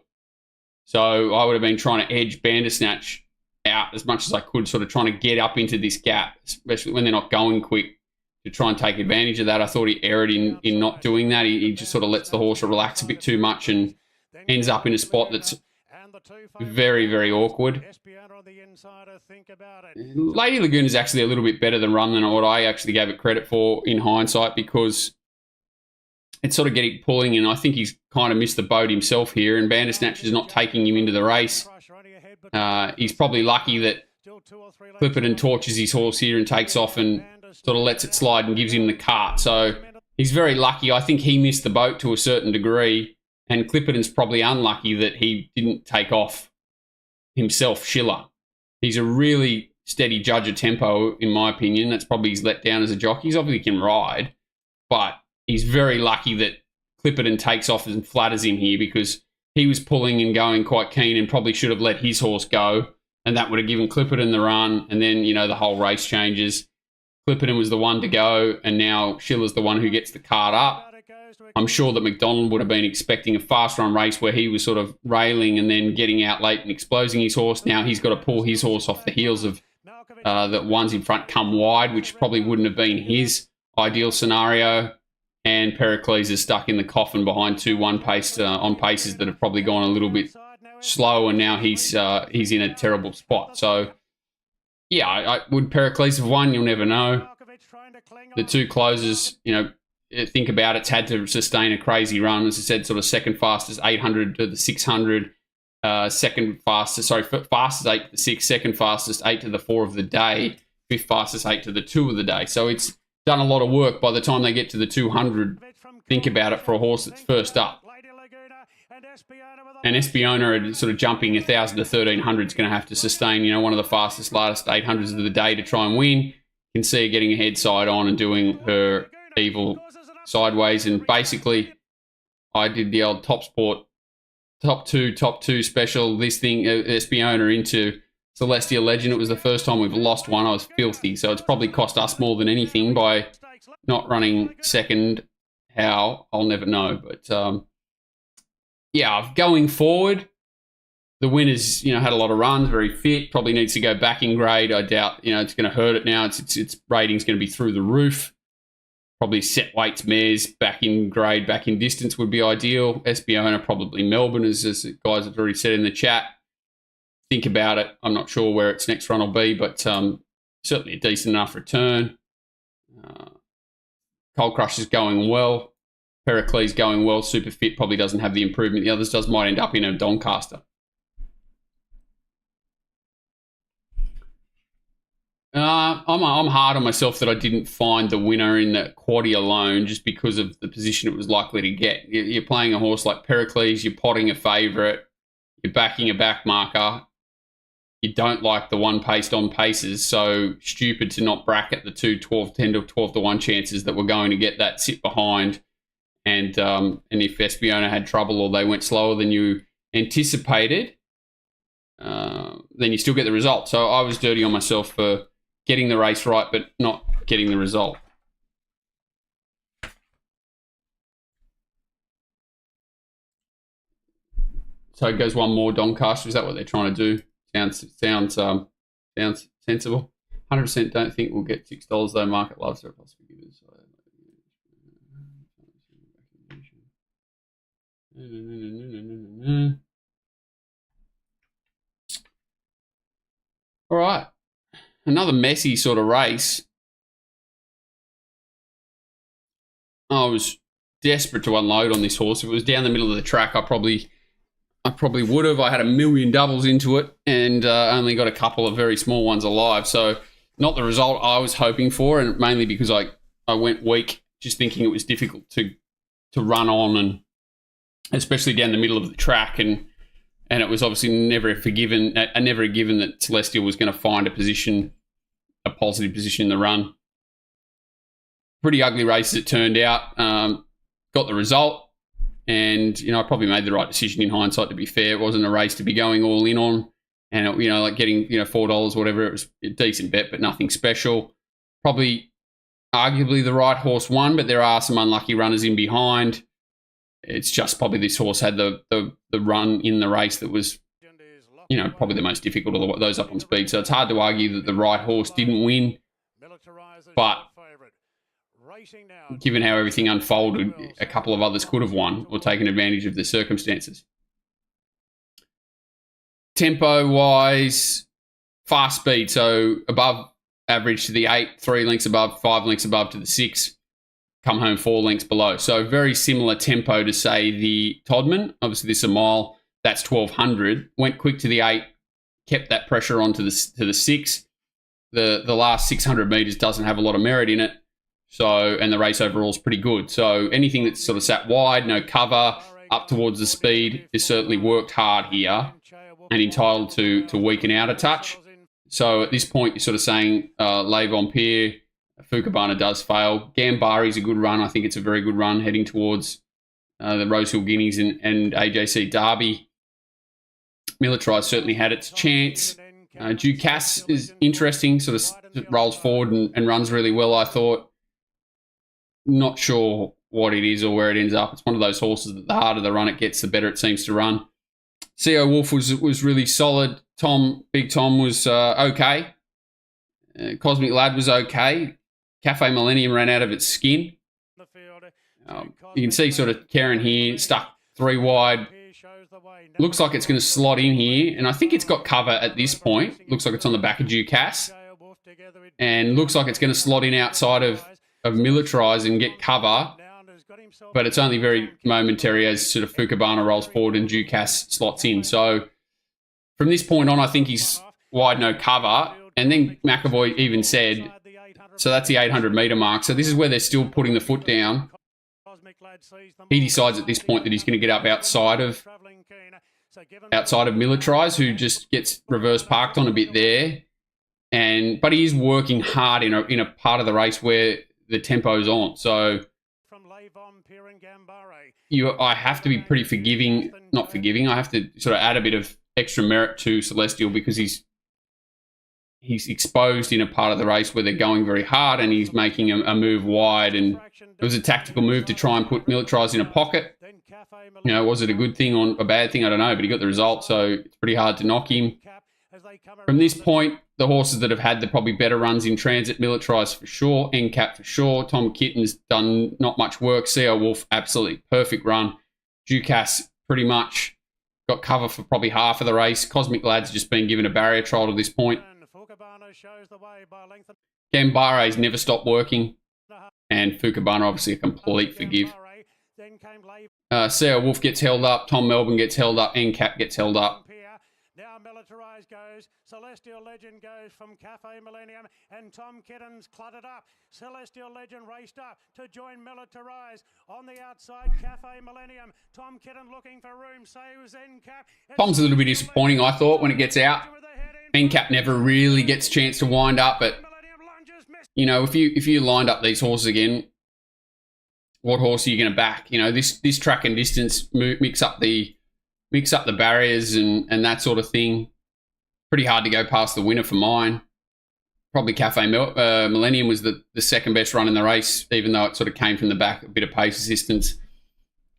so I would have been trying to edge Bandersnatch out as much as I could, sort of trying to get up into this gap, especially when they're not going quick, to try and take advantage of that. I thought he erred in not doing that. He just sort of lets the horse relax a bit too much and ends up in a spot that's very, very awkward. Lady Lagoon is actually a little bit better than run than what I actually gave it credit for in hindsight, because it's sort of getting pulling, and I think he's kind of missed the boat himself here, and Bandersnatch is not taking him into the race. He's probably lucky that Clipperton torches his horse here and takes off and sort of lets it slide and gives him the cart. So he's very lucky. I think he missed the boat to a certain degree, and Clipperton's probably unlucky that he didn't take off himself, Schiller. He's a really steady judge of tempo, in my opinion. That's probably his letdown as a jockey. He's obviously can ride, but he's very lucky that Clipperton takes off and flatters him here, because he was pulling and going quite keen and probably should have let his horse go, and that would have given Clipperton the run, and then, you know, the whole race changes. Clipperton was the one to go, and now Schiller's the one who gets the cart up. I'm sure that McDonald would have been expecting a fast run race where he was sort of railing and then getting out late and exposing his horse. Now he's got to pull his horse off the heels of the ones in front come wide, which probably wouldn't have been his ideal scenario. And Pericles is stuck in the coffin behind 2-1 pace on paces that have probably gone a little bit slow, and now he's in a terrible spot. So, yeah, would Pericles have won? You'll never know. The two closers, you know, think about it's had to sustain a crazy run. As I said, sort of second fastest 800 to the 600, fastest 8 to the 6, second fastest 8 to the 4 of the day, fifth fastest 8 to the 2 of the day. So it's done a lot of work by the time they get to the 200. Think about it for a horse that's first up. And Espiona, sort of jumping 1,000 to 1,300 is going to have to sustain, one of the fastest, last 800s of the day to try and win. You can see her getting a head side on and doing her evil sideways. And basically, I did the old Top Sport top two special. This thing, Espiona into Celestial Legend. It was the first time we've lost one. I was filthy. So it's probably cost us more than anything by not running second. How? I'll never know. But yeah, going forward, the winner's, had a lot of runs, very fit, probably needs to go back in grade. I doubt, it's going to hurt it now. Its rating's going to be through the roof. Probably set weights mares back in grade, back in distance would be ideal. Espiona, probably Melbourne, as the guys have already said in the chat. Think about it. I'm not sure where its next run will be, but certainly a decent enough return. Cold Crush is going well. Pericles going well, super fit, probably doesn't have the improvement the others does, might end up in a Doncaster. I'm hard on myself that I didn't find the winner in the quaddie alone just because of the position it was likely to get. You're playing a horse like Pericles, you're potting a favourite, you're backing a back marker, you don't like the one paced on paces, so stupid to not bracket the two 10 to 12 to 1 chances that were going to get that sit behind. And if Espiona had trouble or they went slower than you anticipated, then you still get the result. So I was dirty on myself for getting the race right, but not getting the result. So it goes one more Doncaster. Is that what they're trying to do? Sounds sensible. 100% don't think we'll get $6 though. Market loves it. All right, another messy sort of race. I was desperate to unload on this horse. If it was down the middle of the track, I probably would have. I had a million doubles into it and only got a couple of very small ones alive. So not the result I was hoping for, and mainly because I went weak, just thinking it was difficult to run on, and especially down the middle of the track, and it was obviously never a given that Celestial was going to find a positive position in the run. Pretty ugly race as it turned out. Got the result, and I probably made the right decision in hindsight. To be fair, it wasn't a race to be going all in on, and like getting $4 whatever. It was a decent bet, but nothing special. Probably, arguably the right horse won, but there are some unlucky runners in behind. It's just probably this horse had the run in the race that was, probably the most difficult of those up on speed. So it's hard to argue that the right horse didn't win. But given how everything unfolded, a couple of others could have won or taken advantage of the circumstances. Tempo-wise, fast speed. So above average to the 8, 3 lengths above, 5 lengths above to the 6. Come home 4 lengths below. So very similar tempo to, say, the Todman. Obviously, this is a mile. That's 1,200. Went quick to the 8, kept that pressure on to the 6. The last 600 metres doesn't have a lot of merit in it. So, and the race overall is pretty good. So anything that's sort of sat wide, no cover, up towards the speed, has certainly worked hard here and entitled to weaken out a touch. So at this point, you're sort of saying Le Vampire, Fukabana does fail. Gambari's a good run. I think it's a very good run heading towards the Rosehill Guineas and AJC Derby. Militarized certainly had its chance. Ducasse is interesting, sort of rolls forward and runs really well, I thought. Not sure what it is or where it ends up. It's one of those horses that the harder the run it gets, the better it seems to run. CO Wolf was really solid. Big Tom was okay. Cosmic Lad was okay. Cafe Millennium ran out of its skin. You can see sort of Karen here, stuck 3 wide. Looks like it's going to slot in here, and I think it's got cover at this point. Looks like it's on the back of Ducasse. And looks like it's going to slot in outside of Militarize and get cover. But it's only very momentary as sort of Fukabana rolls forward and Ducasse slots in. So from this point on, I think he's wide, no cover. And then McAvoy even said, so that's the 800 metre mark. So this is where they're still putting the foot down. He decides at this point that he's going to get up outside of Militarise, who just gets reverse parked on a bit there. But he is working hard in a part of the race where the tempo's on. So I have to be pretty forgiving, not forgiving. I have to sort of add a bit of extra merit to Celestial because he's exposed in a part of the race where they're going very hard and he's making a move wide. And it was a tactical move to try and put Militarise in a pocket. You know, was it a good thing or a bad thing? I don't know, but he got the result, so it's pretty hard to knock him. From this point, the horses that have had the probably better runs in transit, Militarise for sure, NCAP for sure. Tom Kitten's done not much work. CO Wolf, absolutely perfect run. Ducasse pretty much got cover for probably half of the race. Cosmic Lad's just been given a barrier trial to this point. Gambare's never stopped working. And Fukabana obviously a complete forgive. CO Wolf gets held up. Tom Melbourne gets held up. NCAP gets held up.
Now Militarise goes, Celestial Legend goes from Cafe Millennium, and Tom Kitten's cluttered up. Celestial Legend raced up to join Militarise. On the outside, Cafe Millennium. Tom Kitten looking for room, saves NCAP.
Tom's a little bit disappointing, I thought, when it gets out. NCAP never really gets a chance to wind up, but, you know, if you lined up these horses again, what horse are you going to back? You know, this track and distance mix up the barriers and that sort of thing. Pretty hard to go past the winner for mine. Probably Cafe Millennium was the second best run in the race, even though it sort of came from the back, a bit of pace assistance.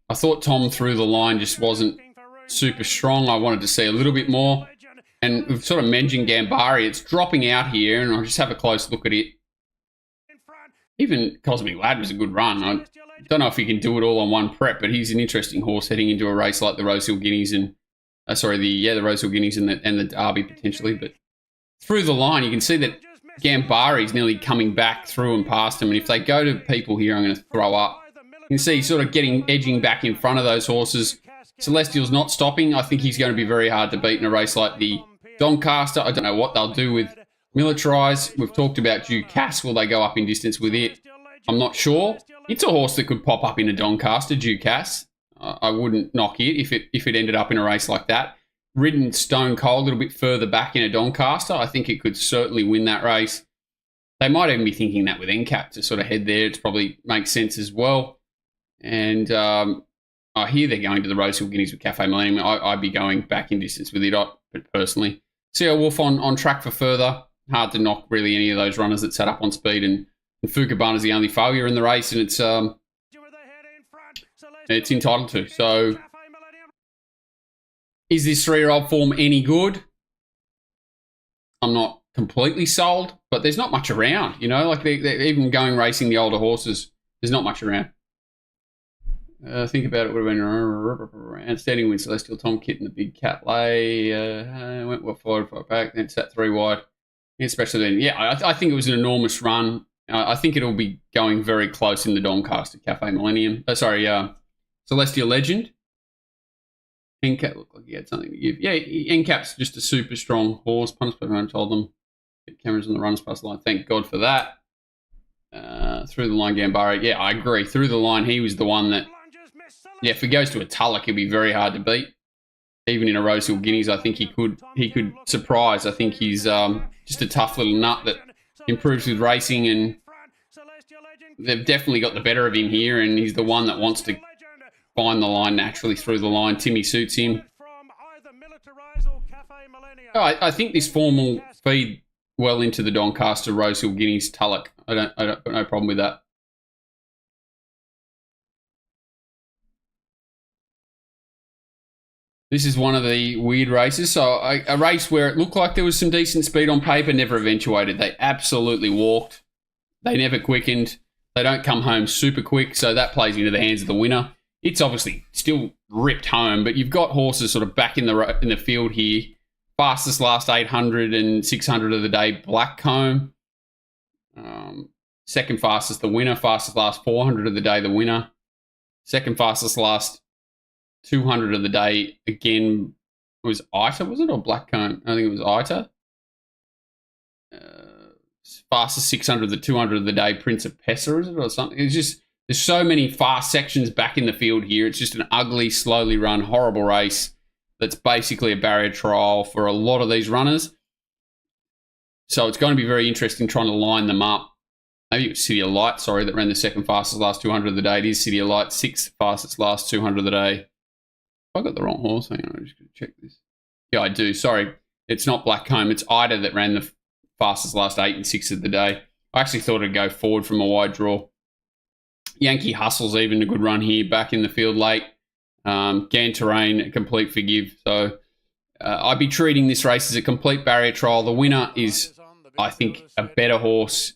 I thought Tom through the line just wasn't super strong. I wanted to see a little bit more. And we've sort of mentioned Gambari. It's dropping out here, and I'll just have a close look at it. Even Cosmic Lad was a good run. I don't know if he can do it all on one prep, but he's an interesting horse heading into a race like the Rosehill Guineas and the Rosehill Guineas and the Derby potentially. But through the line, you can see that Gambari's nearly coming back through and past him. And if they go to people here, I'm going to throw up. You can see he's sort of edging back in front of those horses. Celestial's not stopping. I think he's going to be very hard to beat in a race like the Doncaster. I don't know what they'll do with Militarise. We've talked about Ducasse. Will they go up in distance with it? I'm not sure. It's a horse that could pop up in a Doncaster, Ducasse. I wouldn't knock it if it ended up in a race like that. Ridden stone cold, a little bit further back in a Doncaster, I think it could certainly win that race. They might even be thinking that with NCAP to sort of head there. It probably makes sense as well. And I hear they're going to the Rosehill Guineas with Cafe Millennium. I'd be going back in distance with it, personally. CO Wolf on track for further. Hard to knock really any of those runners that sat up on speed, and Fukabana's the only failure in the race, and it's entitled to. So, is this 3-year-old form any good? I'm not completely sold, but there's not much around, you know, like they're even going racing the older horses. There's not much around. Think about it, would have been outstanding win. Celestial Tom Kitten, the big cat lay, went forward, far back, then sat 3 wide. Especially then, yeah, I think it was an enormous run. I think it'll be going very close in the Doncaster Cafe Millennium. Celestial Legend. NCAP looked like he had something to give. Yeah, NCAP's just a super strong horse. Punters Pavone told them get cameras on the runs past the line. Thank God for that. Through the line, Gambari. Yeah, I agree. Through the line, he was the one that. Yeah, if he goes to a Tulloch, it'll be very hard to beat. Even in a Rosehill Guineas, I think he could surprise. I think he's just a tough little nut that improves with racing, and they've definitely got the better of him here, and he's the one that wants to find the line naturally through the line. Timmy suits him. I think this form will feed well into the Doncaster, Rosehill Guineas, Tulloch. I don't got no problem with that. This is one of the weird races. So a race where it looked like there was some decent speed on paper, never eventuated. They absolutely walked. They never quickened. They don't come home super quick, so that plays into the hands of the winner. It's obviously still ripped home, but you've got horses sort of back in the field here. Fastest last 800 and 600 of the day, Blackcomb. Second fastest, the winner. Fastest last 400 of the day, the winner. Second fastest last 200 of the day, again, was Ita, was it? Or Blackcomb? I think it was Ita. Fastest 600 of the 200 of the day, Prince of Pessa, is it? Or something. It's just There's so many fast sections back in the field here. It's just an ugly, slowly run, horrible race that's basically a barrier trial for a lot of these runners. So it's going to be very interesting trying to line them up. Maybe it was City of Light, sorry, that ran the second fastest last 200 of the day. It is City of Light, sixth fastest last 200 of the day. I got the wrong horse. Hang on, I'm just going to check this. Yeah, I do. Sorry. It's not Blackcomb. It's Ida that ran the fastest last 8 and 6 of the day. I actually thought it'd go forward from a wide draw. Yankee Hustle's even a good run here, back in the field late. Ganterrain, a complete forgive. So I'd be treating this race as a complete barrier trial. The winner is, I think, a better horse,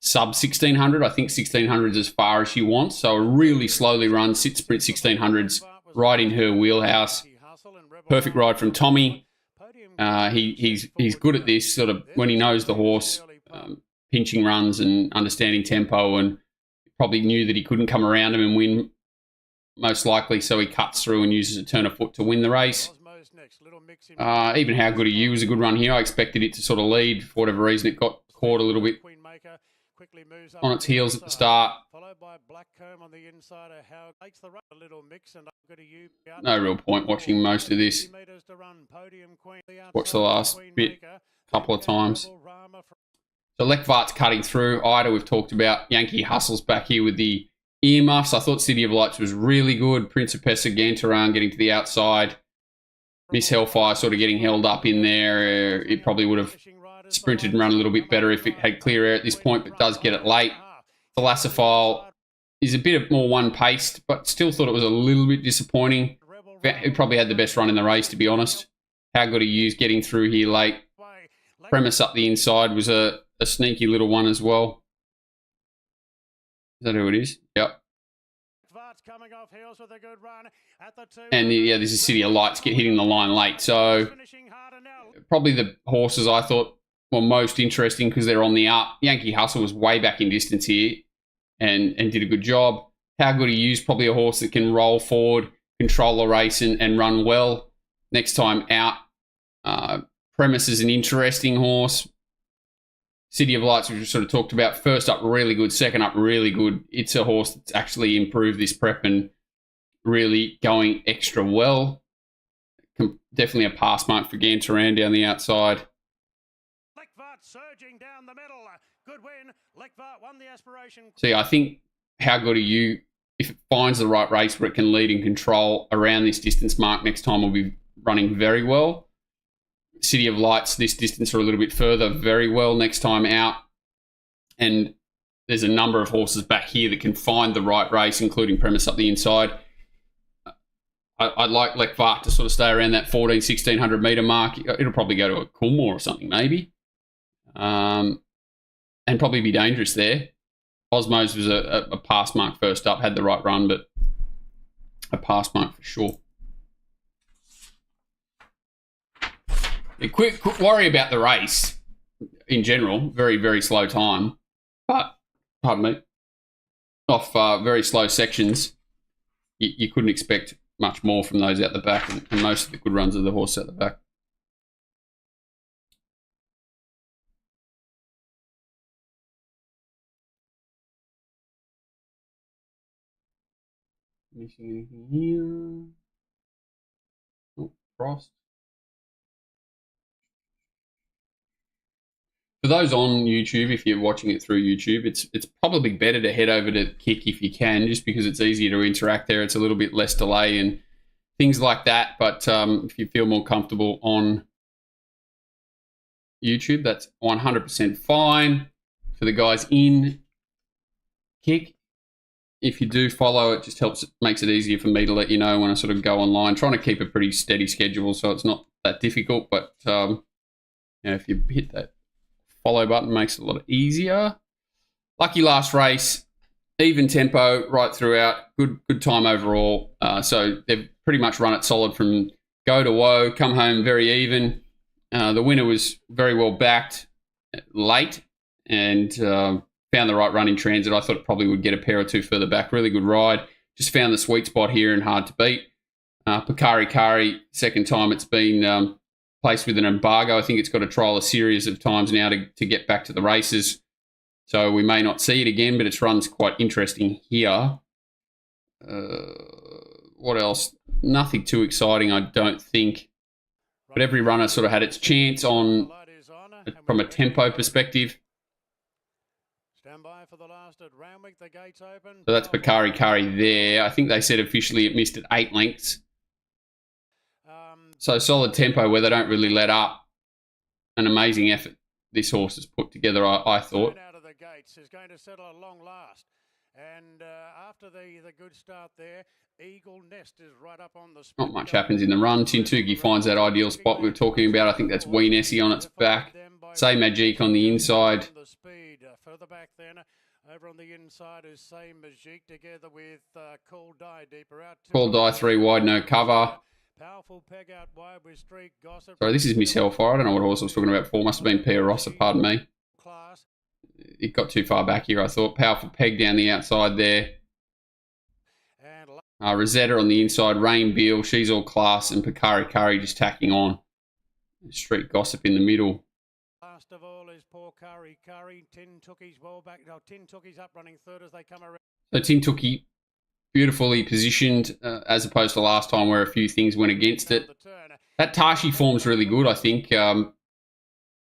sub 1600. I think 1600 is as far as she wants. So a really slowly run, sit sprint 1600s, right in her wheelhouse. Perfect ride from Tommy. He's good at this, sort of when he knows the horse, pinching runs and understanding tempo, and probably knew that he couldn't come around him and win, most likely, so he cuts through and uses a turn of foot to win the race. Even How Good Are You was a good run here. I expected it to sort of lead. For whatever reason, it got caught a little bit on its heels at the start. No real point watching most of this. Watch the last bit a couple of times. So Lekvart's cutting through. Ida, we've talked about. Yankee Hustle's back here with the earmuffs. I thought City of Lights was really good. Principessa Gantaran getting to the outside. Miss Hellfire sort of getting held up in there. It probably would have sprinted and run a little bit better if it had clear air at this point, but does get it late. Thalassophile is a bit more one-paced, but still thought it was a little bit disappointing. It probably had the best run in the race, to be honest. How Good Are You's getting through here late. Premise up the inside was a sneaky little one as well. Is that who it is? Yep. And yeah, this is City of Lights hitting the line late. So probably the horses I thought were most interesting because they're on the up. Yankee Hustle was way back in distance here and did a good job. How Good Are You's probably a horse that can roll forward, control the race and run well next time out. Premise is an interesting horse. City of Lights, which we sort of talked about, first up really good, second up really good. It's a horse that's actually improved this prep and really going extra well. Definitely a pass mark for Gantaran down the outside.
Surging down the middle. Good win. Lekvart won the aspiration.
See, I think How Good Are You, if it finds the right race where it can lead and control around this distance mark next time, will be running very well. City of Lights, this distance or a little bit further, very well next time out. And there's a number of horses back here that can find the right race, including Premise up the inside. I'd like Lekvart to sort of stay around that 1600 metre mark. It'll probably go to a Coolmore or something, maybe. And probably be dangerous there. Osmos was a pass mark first up, had the right run, but a pass mark for sure. Quick worry about the race in general. Very, very slow time. But, pardon me, off very slow sections, you couldn't expect much more from those out the back, and most of the good runs of the horse out the back. Missing anything here? Oh, Frost. For those on YouTube, if you're watching it through YouTube, it's probably better to head over to Kick if you can, just because it's easier to interact there. It's a little bit less delay and things like that. But if you feel more comfortable on YouTube, that's 100% fine. For the guys in Kick, if you do follow, it just helps, makes it easier for me to let you know when I sort of go online. Trying to keep a pretty steady schedule, so it's not that difficult. But if you hit that follow button, makes it a lot easier. Lucky last race, even tempo right throughout, good time overall. So they've pretty much run it solid from go to woe, come home very even. The winner was very well backed late and found the right run in transit. I thought it probably would get a pair or two further back. Really good ride. Just found the sweet spot here and hard to beat. Pakari Kari, second time it's been placed with an embargo. I think it's got to trial a series of times now to get back to the races. So we may not see it again, but its run's quite interesting here. What else? Nothing too exciting, I don't think. But every runner sort of had its chance on from a tempo perspective.
Stand by for the last at Randwick, the gates open.
So that's Bakari Kari there. I think they said officially it missed at 8 lengths. So solid tempo where they don't really let up. An amazing effort this horse has put together, I thought.
Out of the gates is going to settle a long last. And after the good start there, Eagle Nest is right up on the spot.
Not much happens in the run. Tintugi finds that ideal spot we were talking about. I think that's Wee Nessie on its back. Say Magic on the inside.
Further back then, over on the inside is Say Magic together with Cool Die deeper out.
Cool Die 3 wide, no cover.
Powerful peg out wide with Street Gossip.
Sorry, this is Miss Hellfire. I don't know what horse I was talking about before. Must have been Pia Rossa, pardon me. It got too far back here, I thought. Powerful peg down the outside there. Rosetta on the inside. Rain Beal, she's all class. And Bakari Kari just tacking on. Street Gossip in the middle.
Last of all is poor Kari. Tin Tookie's well back. No, Tin Tookie's up running third as they come around. So
Tin Tookie beautifully positioned as opposed to last time where a few things went against it. That Tashi form's really good, I think. Yeah,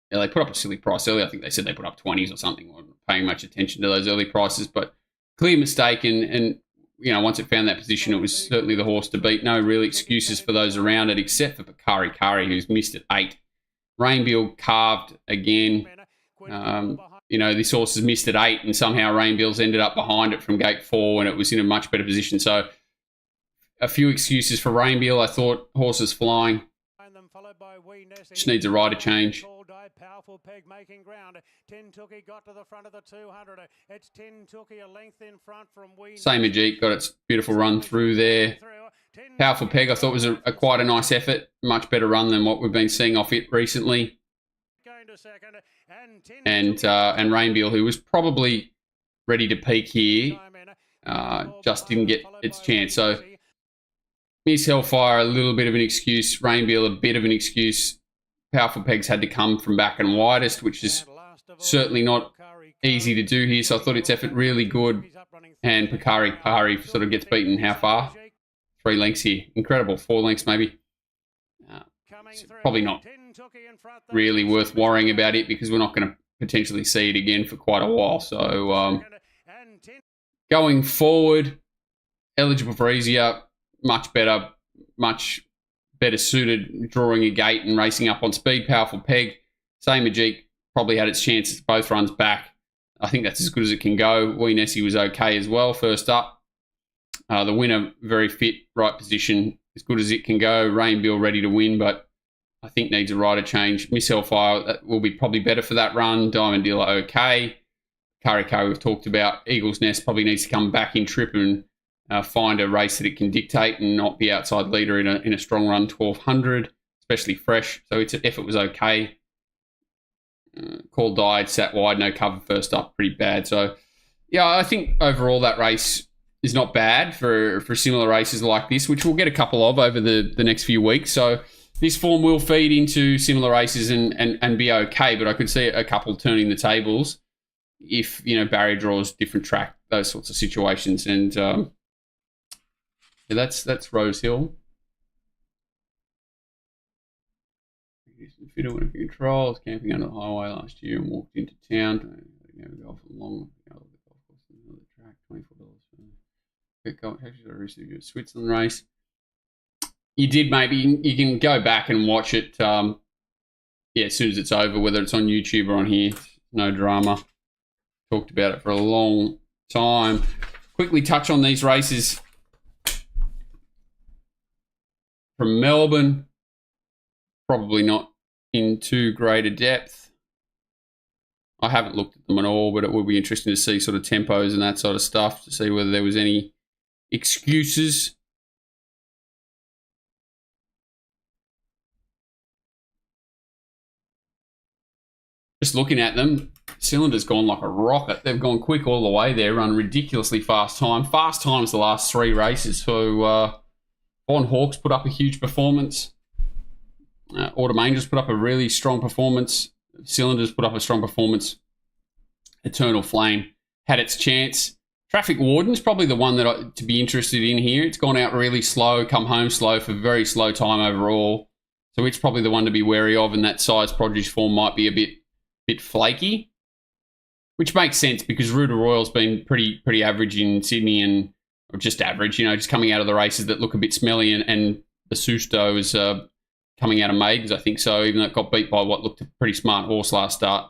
they put up a silly price early. I think they said they put up 20s or something. I wasn't paying much attention to those early prices, but clear mistake. And you know, once it found that position, it was certainly the horse to beat. No real excuses for those around it, except for Bakari Kari, who's missed at 8. Rainbill carved again. You know, this horse has missed at 8, and somehow Rainbill's ended up behind it from gate 4 when it was in a much better position. So a few excuses for Rainbill. I thought horse is flying. Just needs a rider change.
Powerful peg making ground. Tin Tookie got to the front of the 200. It's Tin Tookie a length in front from
Say Magic got its beautiful run through there. Powerful peg I thought was a quite a nice effort. Much better run than what we've been seeing off it recently. And Rainbill, who was probably ready to peak here, just didn't get its chance. So Miss Hellfire, a little bit of an excuse. Rainbill, a bit of an excuse. Powerful pegs had to come from back and widest, which is certainly not easy to do here. So I thought its effort really good. And Bakari Kari sort of gets beaten how far? 3 lengths here. Incredible. 4 lengths maybe. Probably not really worth worrying about it because we're not going to potentially see it again for quite a while. So going forward, eligible for easier, much better suited drawing a gate and racing up on speed. Powerful peg. Say Magic probably had its chances both runs back. I think that's as good as it can go. Wee Nessie was okay as well first up. The winner, very fit, right position, as good as it can go. Rainbill ready to win, but I think needs a rider change. Miss Hellfire, that will be probably better for that run. Diamond Dealer, okay. Kari we've talked about. Eagle's Nest probably needs to come back in trip and find a race that it can dictate and not be outside leader in a strong run, 1200, especially fresh. So its effort was okay. Call died, sat wide, no cover first up, pretty bad. So, yeah, I think overall that race is not bad for similar races like this, which we'll get a couple of over the next few weeks. So this form will feed into similar races and be okay, but I could see a couple turning the tables if, you know, barrier draws, different track, those sorts of situations. And yeah, that's Rose Hill. Fiddle with controls, camping under the highway last year and walked into town. Go for long. Track, $24. Actually, I received a Switzerland race. You can go back and watch it. Yeah, as soon as it's over, whether it's on YouTube or on here, no drama. Talked about it for a long time. Quickly touch on these races from Melbourne. Probably not in too great a depth. I haven't looked at them at all, but it will be interesting to see sort of tempos and that sort of stuff to see whether there was any excuses. Just looking at them, Cylinder's gone like a rocket. They've gone quick all the way there, run ridiculously fast time. Fast times the last 3 races. So Von Hawks put up a huge performance. Autumn Angels put up a really strong performance. Cylinders put up a strong performance Eternal Flame had its chance. Traffic Warden's probably the one that to be interested in here. It's gone out really slow, come home slow for very slow time overall. So it's probably the one to be wary of, and that size produce form might be a bit flaky, which makes sense because Ruta Royal's been pretty average in Sydney, and or just average, just coming out of the races that look a bit smelly, and the Susto is coming out of maidens, I think so, even though it got beat by what looked a pretty smart horse last start.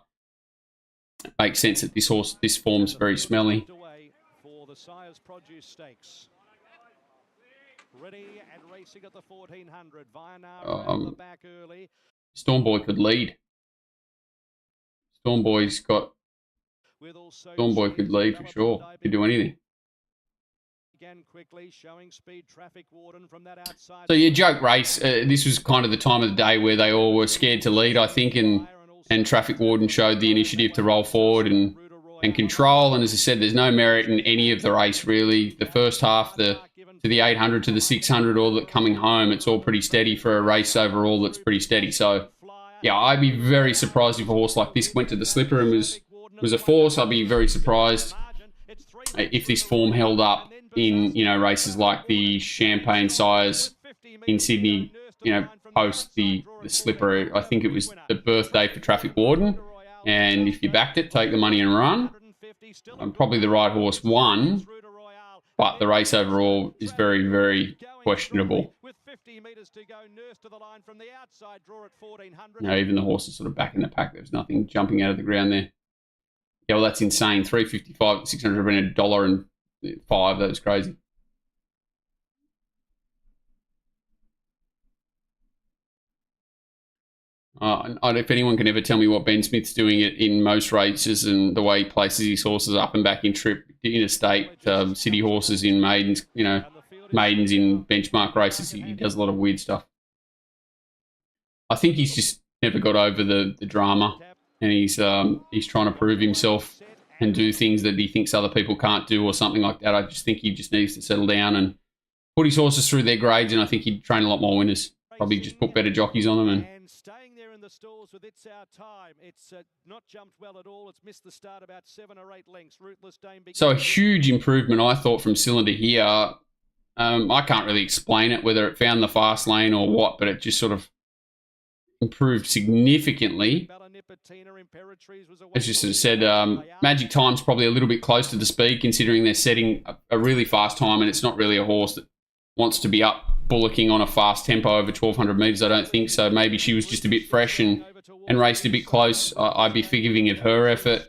It makes sense that this form's very smelly.
Sire's Produce Stakes. Ready and racing at the 1400. Vianara the back early.
Stormboy could lead. Stormboy could lead for sure. Could do anything.
Quickly, showing speed, Traffic Warden from that outside.
So yeah, joke race. This was kind of the time of the day where they all were scared to lead, I think, and Traffic Warden showed the initiative to roll forward and control. And as I said, there's no merit in any of the race really. The first half, to the 800 to the 600, all that coming home, it's all pretty steady for a race overall. That's pretty steady. So yeah, I'd be very surprised if a horse like this went to the slipper and was a force. I'd be very surprised if this form held up in races like the Champagne Sires in Sydney. Post the slipper. I think it was the birthday for Traffic Warden. And if you backed it, take the money and run. Probably the right horse won, but the race overall is very, very questionable. Even the horse is sort of back in the pack. There's nothing jumping out of the ground there. Yeah, well, that's insane. $3.55, $600 been $1.05. That was crazy. If anyone can ever tell me what Ben Smith's doing in most races and the way he places his horses up and back in trip, interstate, city horses in maidens, maidens in benchmark races, he does a lot of weird stuff. I think he's just never got over the drama, and he's trying to prove himself and do things that he thinks other people can't do or something like that. I just think he just needs to settle down and put his horses through their grades, and I think he'd train a lot more winners. Probably just put better jockeys on them and
staying there in the stalls with It's Our Time. It's not jumped well at all. It's missed the start about 7 or 8 lengths. Ruthless Dame.
So a huge improvement, I thought, from Cylinder here. I can't really explain it, whether it found the fast lane or what, but it just sort of improved significantly. As you sort of said, Magic Time's probably a little bit close to the speed, considering they're setting a really fast time, and it's not really a horse that wants to be up bullocking on a fast tempo over 1,200 metres, I don't think so. Maybe she was just a bit fresh and raced a bit close. I'd be forgiving of her effort.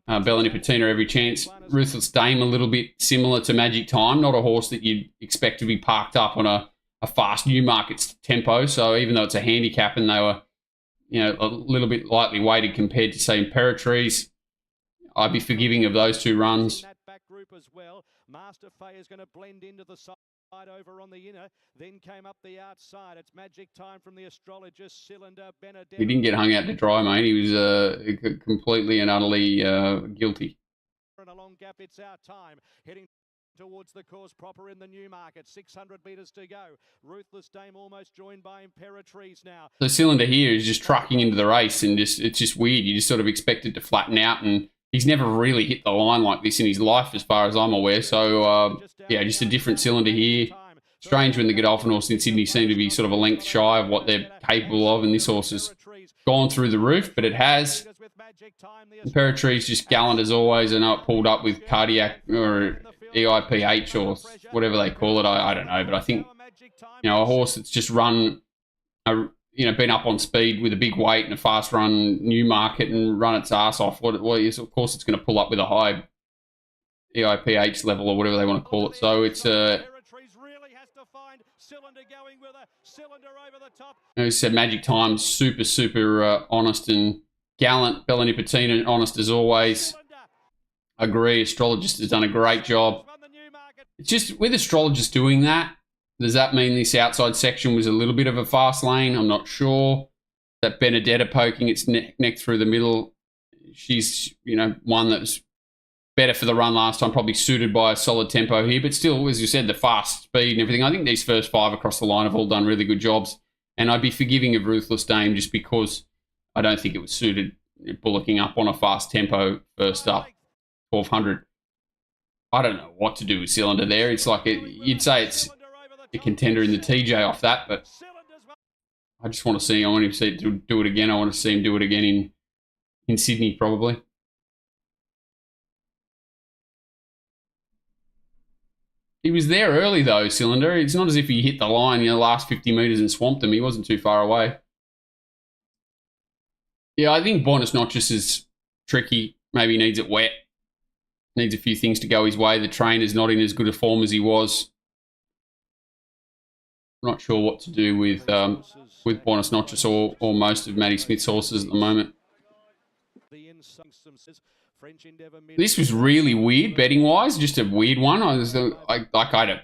Bella Nipotina every chance. Ruthless Dame a little bit similar to Magic Time, not a horse that you'd expect to be parked up on a fast Newmarket tempo. So even though it's a handicap and they were, a little bit lightly weighted compared to, say, Imperatrice, I'd be forgiving of those two runs.
Master Fay is going to blend into the side over on the inner. Then came up the outside. It's Magic Time from the astrologist Cylinder Benedetto.
He didn't get hung out to dry, mate. He was completely and utterly guilty.
Along gap, It's Our Time. Heading towards the course proper in the Newmarket. 600 metres to go. Ruthless Dame almost joined by Imperatrice now.
The Cylinder here is just trucking into the race, and it's just weird. You just sort of expect it to flatten out, and he's never really hit the line like this in his life, as far as I'm aware. So, just a different Cylinder here. Strange when the Godolphin horse in Sydney seem to be sort of a length shy of what they're capable of, and this horse has gone through the roof, but it has. Imperatrice just gallant as always. I know it pulled up with cardiac or EIPH or whatever they call it. I don't know, but I think, a horse that's just run been up on speed with a big weight and a fast run Newmarket and run its ass off. What is, of course, it's going to pull up with a high EIPH level or whatever they want to call it. So it's as I said, Magic Time, super honest and gallant. Bella Nipotina, honest as always. Agree. Astrologist has done a great job. It's just with Astrologist doing that, does that mean this outside section was a little bit of a fast lane? I'm not sure. That Benedetta poking its neck through the middle. She's, one that was better for the run last time, probably suited by a solid tempo here. But still, as you said, the fast speed and everything. I think these first 5 across the line have all done really good jobs. And I'd be forgiving of Ruthless Dame just because I don't think it was suited bullocking up on a fast tempo first up, 1200. I don't know what to do with Cylinder there. It's like you'd say it's a contender in the TJ off that, but I just want to see. I want him to see do it again. I want to see him do it again in Sydney probably. He was there early though, Cylinder. It's not as if he hit the line, the last 50 metres and swamped him. He wasn't too far away. Yeah, I think Bonus Notches is tricky. Maybe he needs it wet. Needs a few things to go his way. The trainer's not in as good a form as he was. I'm not sure what to do with Bonus Notches or most of Matty Smith's horses at the moment. This was really weird betting-wise, just a weird one. I had $100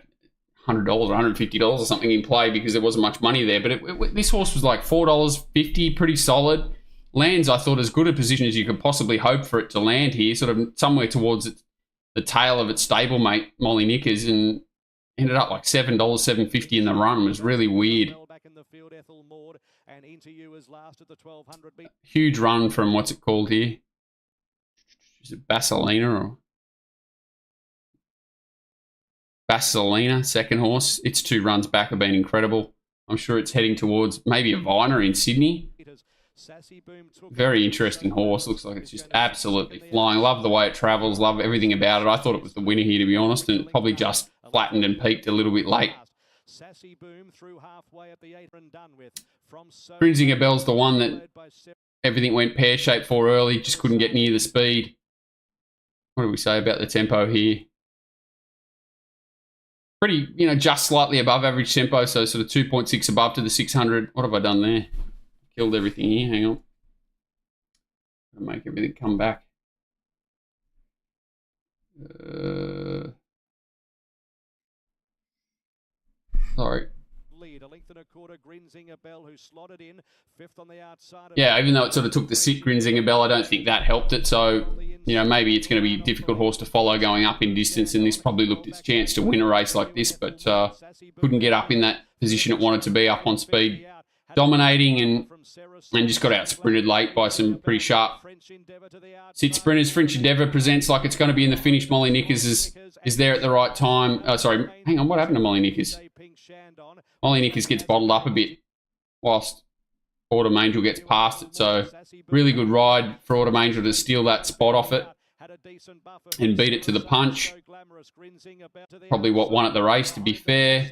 or $150 or something in play because there wasn't much money there. But this horse was like $4.50, pretty solid. Lands, I thought, as good a position as you could possibly hope for it to land here, sort of somewhere towards the tail of its stablemate, Molly Knickers, and ended up like $7, $7.50 in the run. It was really weird. Huge run from what's it called here? Is it Basilina or Basilina, second horse? Its 2 runs back have been incredible. I'm sure it's heading towards maybe a Viner in Sydney. Very interesting horse. Looks like it's just absolutely flying. Love the way it travels. Love everything about it. I thought it was the winner here, to be honest, and it probably just flattened and peaked a little bit late. Grinzinger Bell's the one that everything went pear-shaped for early. Just couldn't get near the speed. What do we say about the tempo here? Pretty, just slightly above average tempo, so sort of 2.6 above to the 600. What have I done there? Killed everything here. Hang on. Make everything come back. Sorry. Yeah, even though it sort of took the sit Grinzinger Bell, I don't think that helped it. So, maybe it's going to be a difficult horse to follow going up in distance, and this probably looked its chance to win a race like this, but couldn't get up in that position it wanted to be, up on speed. Dominating and just got out sprinted late by some pretty sharp sit sprinters. French Endeavour presents like it's going to be in the finish. Molly Knickers is there at the right time. Sorry, hang on, what happened to Molly Knickers? Molly Knickers gets bottled up a bit whilst Autumn Angel gets past it. So really good ride for Autumn Angel to steal that spot off it and beat it to the punch. Probably what won at the race, to be fair.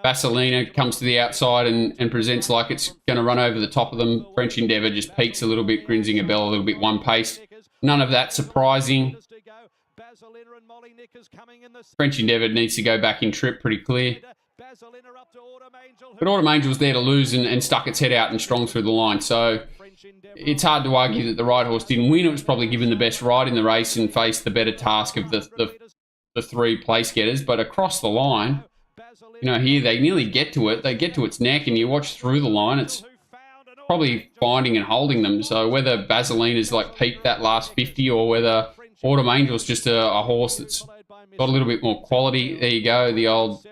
Basilina comes to the outside and presents like it's going to run over the top of them. French Endeavour just peaks a little bit. Grinzinger Bell a little bit one-paced. None of that surprising. French Endeavour needs to go back in trip, pretty clear. But Autumn Angel was there to lose and stuck its head out and strong through the line. So it's hard to argue that the right horse didn't win. It was probably given the best ride in the race and faced the better task of the 3 place getters. But across the line, here they nearly get to it. They get to its neck and you watch through the line. It's probably finding and holding them. So whether Basilina's like peaked that last 50 or whether Autumn Angel's just a horse that's got a little bit more quality. There you go. The old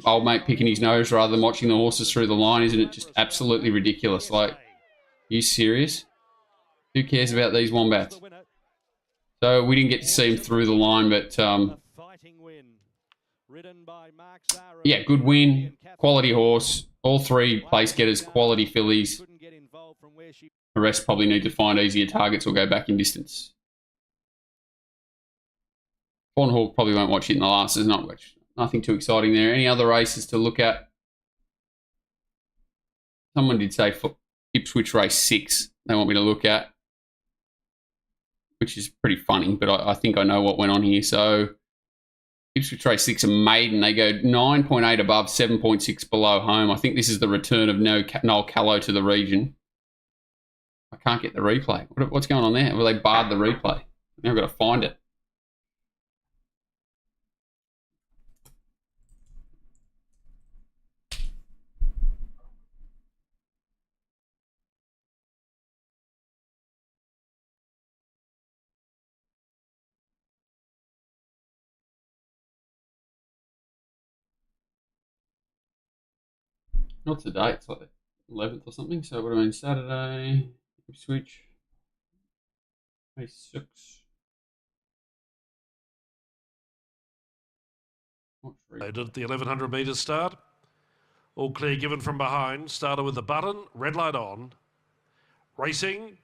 old mate picking his nose rather than watching the horses through the line. Isn't it just absolutely ridiculous? Like, are you serious? Who cares about these wombats? So we didn't get to see him through the line, but yeah, good win, quality horse. All 3 place getters, quality fillies. The rest probably need to find easier targets or go back in distance. Fawn Hawk probably won't watch it in the last. There's nothing too exciting there. Any other races to look at? Someone did say Ipswich race 6 they want me to look at, which is pretty funny, but I think I know what went on here. So Ipswich race 6 a maiden. They go 9.8 above, 7.6 below home. I think this is the return of Noel Callow to the region. I can't get the replay. What's going on there? Well, they barred the replay. Now I've got to find it. Not today, it's like 11th or something. So what do I mean? Saturday, Ipswich. 26.
They did the 1100 metres start. All clear given from behind. Started with the button. Red light on. Racing.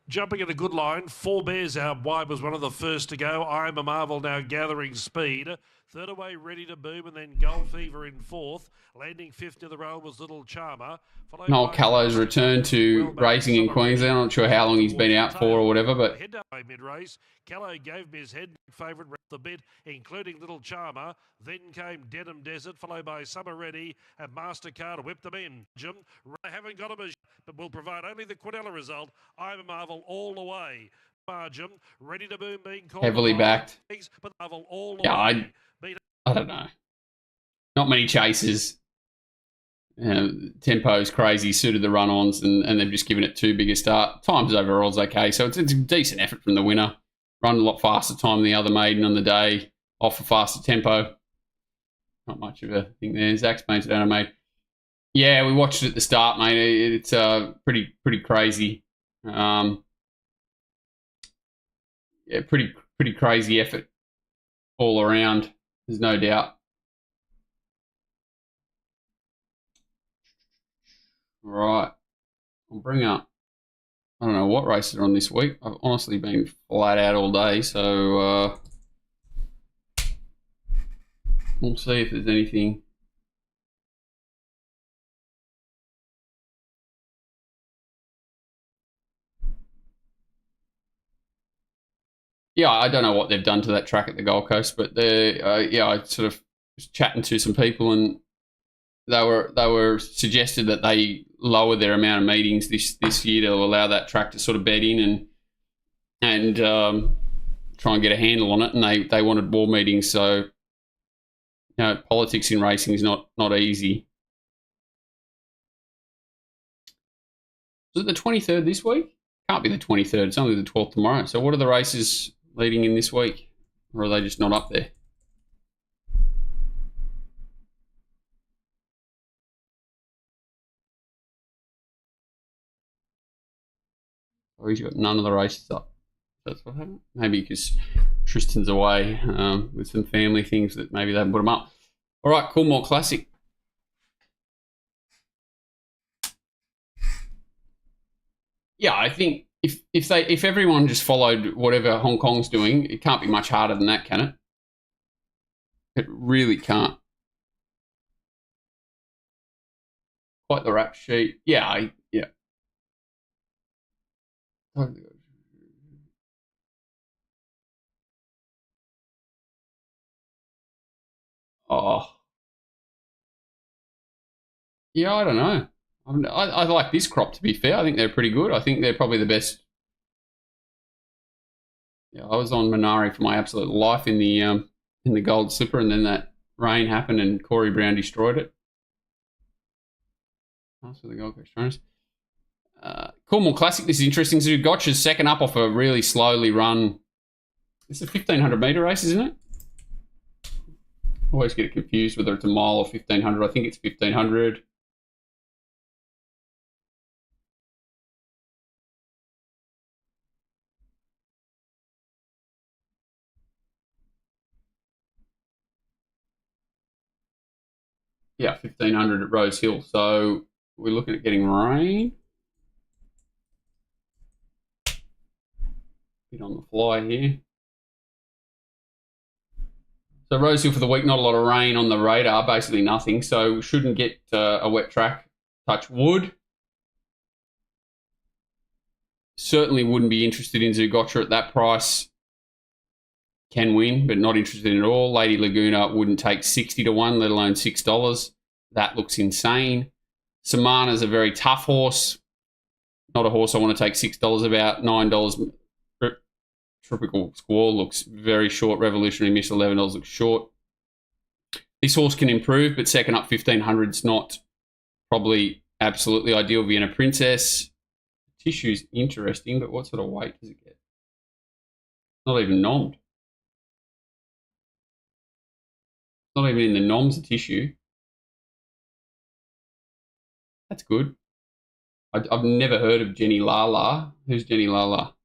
Jumping in a good line. 4 Bears out wide was one of the first to go. I'm a Marvel now gathering speed. Third away, Ready to Boom, and then Gold Fever in fourth. Landing fifth to the rail was Little Charmer.
Noel Callo's returned to racing in Queensland. I'm not sure how long he's been out for or whatever, but
mid-race. Callow gave me his head favourite the bit, including Little Charmer. Then came Denim Desert, followed by Summer Ready and MasterCard whipped them in. Jim, I haven't got them as but will provide only the Quinella result. I'm a Marvel all the way. Margin, Ready to Boom being called
heavily backed.
But Marvel all the
yeah,
way.
I don't know. Not many chases. Tempo's crazy, suited the run-ons, and they've just given it too big a start. Times overall's okay, so it's a decent effort from the winner. Run a lot faster time than the other maiden on the day, off a faster tempo. Not much of a thing there. Zach's painted out, mate. Yeah, we watched it at the start, mate. It's pretty crazy. Yeah, pretty crazy effort all around. There's no doubt. Right, I'll bring up. I don't know what races are on this week. I've honestly been flat out all day, so we'll see if there's anything. Yeah, I don't know what they've done to that track at the Gold Coast, but yeah, I sort of was chatting to some people, and they were suggested that they lower their amount of meetings this year to allow that track to sort of bed in and try and get a handle on it, and they wanted more meetings. So, politics in racing is not easy. Is it the 23rd this week? Can't be the 23rd. It's only the 12th tomorrow. So what are the races leading in this week? Or are they just not up there? Or he's got none of the races up. That's what happened. Maybe because Tristan's away with some family things that maybe they haven't put him up. All right, Coolmore Classic. Yeah, I think if everyone just followed whatever Hong Kong's doing, it can't be much harder than that, can it? It really can't. Quite the rap sheet. Yeah, yeah. Oh. Yeah, I don't know. I like this crop, to be fair. I think they're pretty good. I think they're probably the best. Yeah, I was on Minari for my absolute life in the Gold Slipper, and then that rain happened and Corey Brown destroyed it. That's for the Gold Coast Trainers. Coolmore Classic, this is interesting. So Gotcha's second up off a really slowly run. It's a 1,500 metre race, isn't it? Always get confused whether it's a mile or 1,500. I think it's 1,500. Yeah, 1,500 at Rose Hill. So we're looking at getting rain. Bit on the fly here. So Rose Hill for the week, not a lot of rain on the radar, basically nothing. So we shouldn't get a wet track. Touch wood. Certainly wouldn't be interested in Zougotcha at that price. Can win, but not interested in it at all. Lady Laguna wouldn't take 60 to 1, let alone $6. That looks insane. Samana's a very tough horse. Not a horse I want to take $6 about. $9. Tropical Squall looks very short. Revolutionary Miss $11 looks short. This horse can improve, but second up 1,500 is not probably absolutely ideal. Vienna Princess. Tissue's interesting, but what sort of weight does it get? Not even nommed. Not even in the noms of Tissue. That's good. I've never heard of Jenny Lala. Who's Jenny Lala?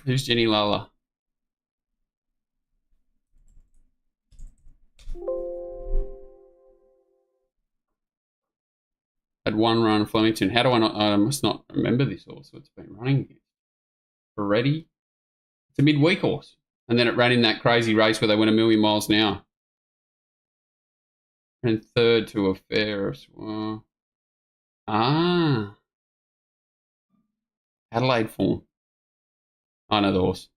Who's Jenny Lala? Had one run, Flemington. How do I not? I must not remember this horse. It's been running already. It's a midweek horse. And then it ran in that crazy race where they went 1,000,000 miles an hour. And third to a Ferris. Adelaide form. I know the horse.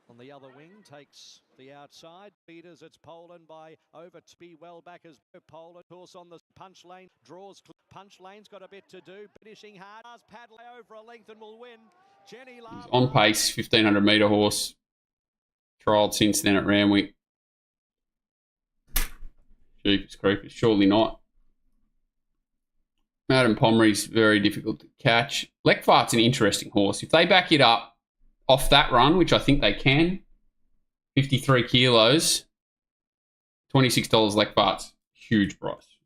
On the other wing, takes the outside. Leaders, it's Poland by over to be well back as Poland. Horse on the punch lane, draws. Punch lane's got a bit to do. Finishing hard. Paddle over a length and will win. Jenny Lala.
He's on pace, 1,500 metre horse. Trialled since then at Randwick. Jeepers creepers, surely not. Madam Pomery's very difficult to catch. Leckfart's an interesting horse. If they back it up off that run, which I think they can, 53 kilos, $26 Leckfart's. Huge price.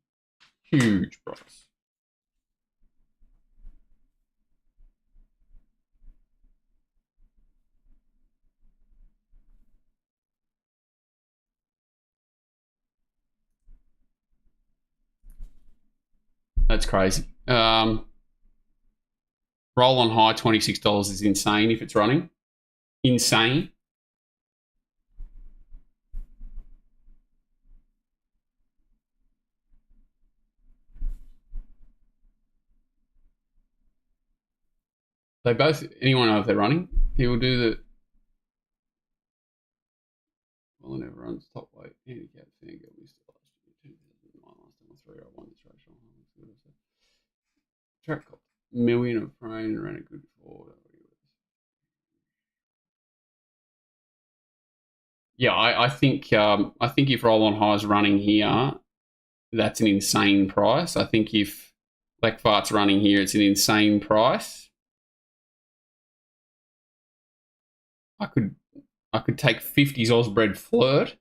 Huge price. That's crazy. Roll on high, $26 is insane if it's running. Insane. They both, anyone know if they're running? He will do the, well, it never runs top weight. Handicap thing. Track got million of frame and ran a good forward. Yeah, I think if Roll on High's running here, that's an insane price. I think if Leckfart's running here, it's an insane price. I could take 50s Ausbred Flirt.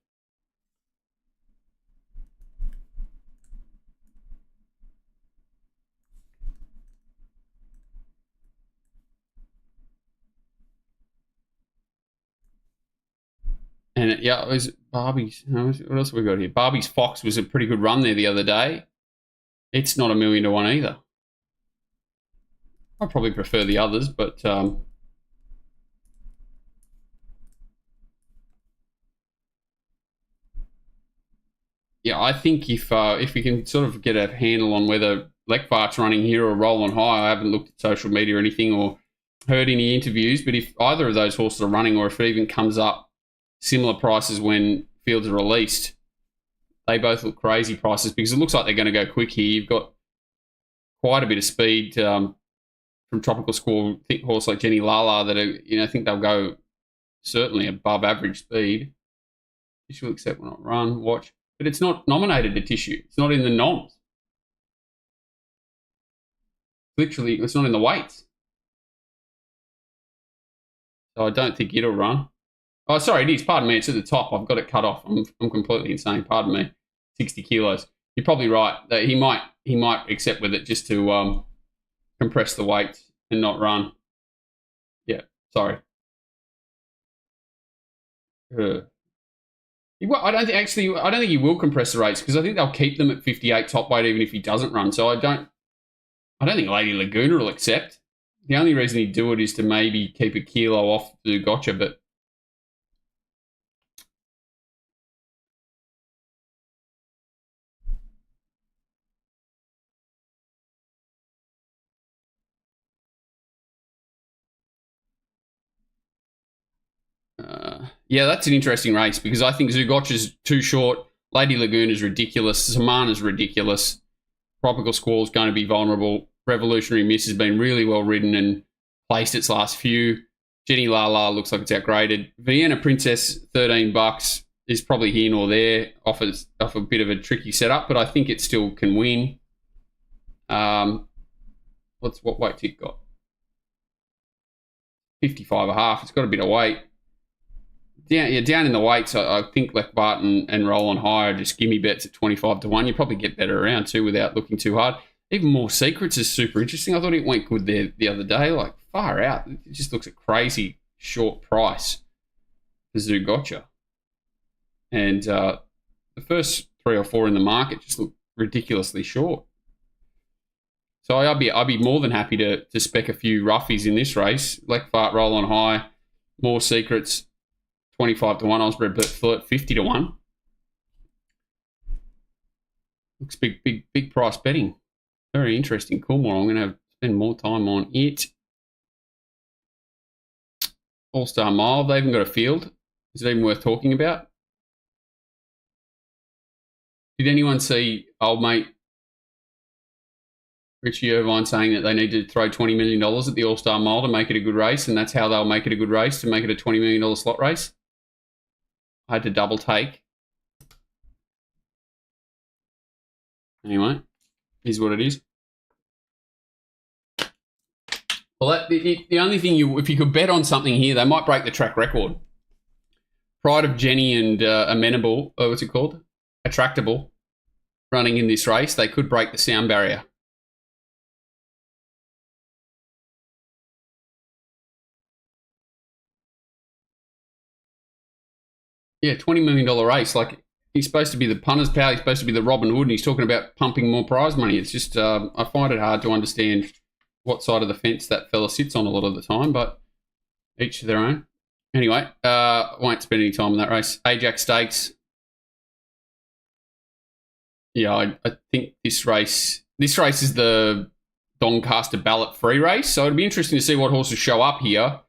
And yeah, it was Barbie's. What else have we got here? Barbie's Fox was a pretty good run there the other day. It's not 1,000,000 to 1 either. I probably prefer the others, but yeah, I think if we can sort of get a handle on whether Leckfart's running here or Roll on High, I haven't looked at social media or anything or heard any interviews, but if either of those horses are running or if it even comes up similar prices when fields are released, they both look crazy prices because it looks like they're going to go quick here. You've got quite a bit of speed from Tropical Squall, horse like Jenny Lala that are, I think they'll go certainly above average speed. Tissue accept will not run, watch. But it's not nominated to Tissue. It's not in the noms. Literally, it's not in the weights. So I don't think it'll run. Oh, sorry, it is. Pardon me. It's at the top. I've got it cut off. I'm completely insane. Pardon me. 60 kilos. You're probably right. He might accept with it just to compress the weight and not run. Yeah, sorry. I don't think he will compress the rates because I think they'll keep them at 58 top weight even if he doesn't run. So I don't think Lady Laguna will accept. The only reason he'd do it is to maybe keep a kilo off the gotcha, but yeah, that's an interesting race because I think Zugotcha's too short. Lady Laguna's ridiculous. Samana's ridiculous. Tropical Squall's going to be vulnerable. Revolutionary Miss has been really well ridden and placed its last few. Jenny Lala looks like it's outgraded. Vienna Princess, $13, is probably here nor there. Off a bit of a tricky setup, but I think it still can win. What weight tick got? 55.5. It's got a bit of weight. Down in the weights, I think Leckfart and Roll on High are just gimme bets at 25 to 1. You probably get better around too without looking too hard. Even More Secrets is super interesting. I thought it went good there the other day, like far out. It just looks a crazy short price for Zougotcha. And the first 3 or 4 in the market just look ridiculously short. So I'd be more than happy to spec a few roughies in this race. Leckfart, Roll on High, More Secrets, 25 to 1. Osbred Flirt, 50 to 1. Looks big price betting. Very interesting. Coolmore. I'm going to spend more time on it. All-Star Mile. They even got a field. Is it even worth talking about? Did anyone see old mate Richie Irvine saying that they need to throw $20 million at the All-Star Mile to make it a good race, and that's how they'll make it a good race, to make it a $20 million slot race? I had to double take. Anyway, here's what it is. Well, the only thing if you could bet on something here, they might break the track record. Pride of Jenny and Amenable, what's it called? Attractable, running in this race, they could break the sound barrier. Yeah, $20 million race. Like, he's supposed to be the punter's pal. He's supposed to be the Robin Hood, and he's talking about pumping more prize money. It's just, I find it hard to understand what side of the fence that fella sits on a lot of the time, but each to their own. Anyway, won't spend any time on that race. Ajax Stakes. Yeah, I think this race is the Doncaster ballot free race, so it'd be interesting to see what horses show up here.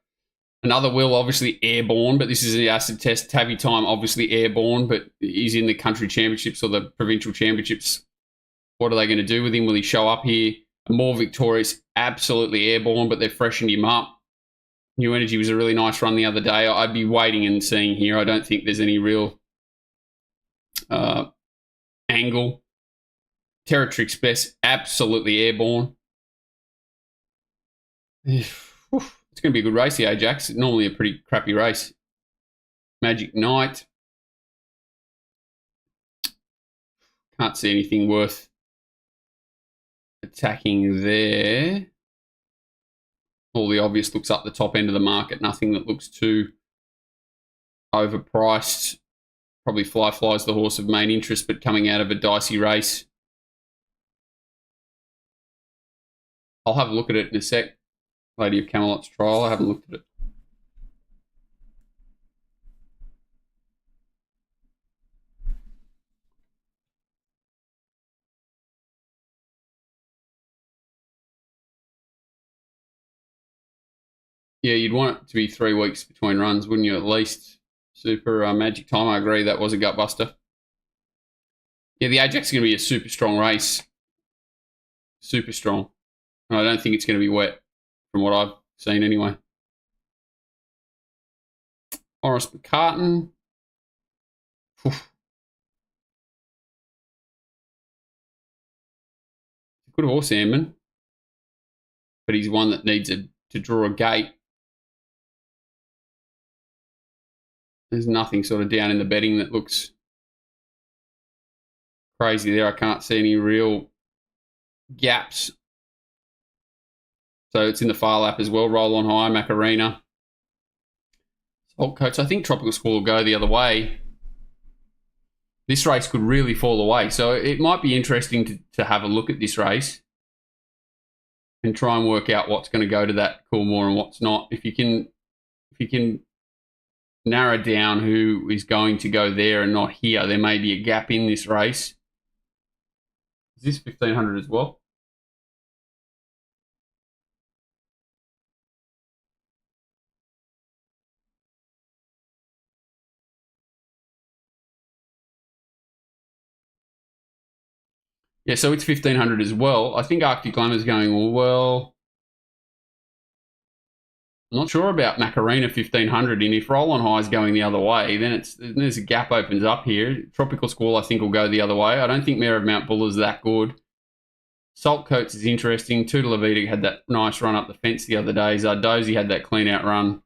Another Will, obviously airborne, but this is the acid test. Tavi Time, obviously airborne, but he's in the country championships or the provincial championships. What are they going to do with him? Will he show up here? More Victorious, absolutely airborne, but they've freshened him up. New Energy was a really nice run the other day. I'd be waiting and seeing here. I don't think there's any real angle. Territrix Best, absolutely airborne. It's going to be a good race, the Ajax. It's normally a pretty crappy race. Magic Knight. Can't see anything worth attacking there. All the obvious looks up the top end of the market. Nothing that looks too overpriced. Probably Fly's the horse of main interest, but coming out of a dicey race. I'll have a look at it in a sec. Lady of Camelot's trial. I haven't looked at it. Yeah, you'd want it to be 3 weeks between runs, wouldn't you, at least? Super Magic Time, I agree. That was a gutbuster. Yeah, the Ajax is going to be a super strong race. Super strong. And I don't think it's going to be wet, from what I've seen anyway. Horace McCartan. Good horse, Airman. But he's one that needs to draw a gate. There's nothing sort of down in the betting that looks crazy there. I can't see any real gaps. So it's in the far lap as well. Roll on High, Macarena. Salt Coats. I think Tropical Squall will go the other way. This race could really fall away. So it might be interesting to have a look at this race and try and work out what's going to go to that Coolmore and what's not. If you can narrow down who is going to go there and not here, there may be a gap in this race. Is this 1500 as well? Yeah, so it's 1500 as well. I think Arctic Glamour's going, well, I'm not sure about Macarena 1500. And if Roll on High is going the other way, then there's a gap opens up here. Tropical Squall, I think, will go the other way. I don't think Mare of Mount Buller is that good. Salt Coats is interesting. Tutor Levita had that nice run up the fence the other day. Zardozi had that clean out run.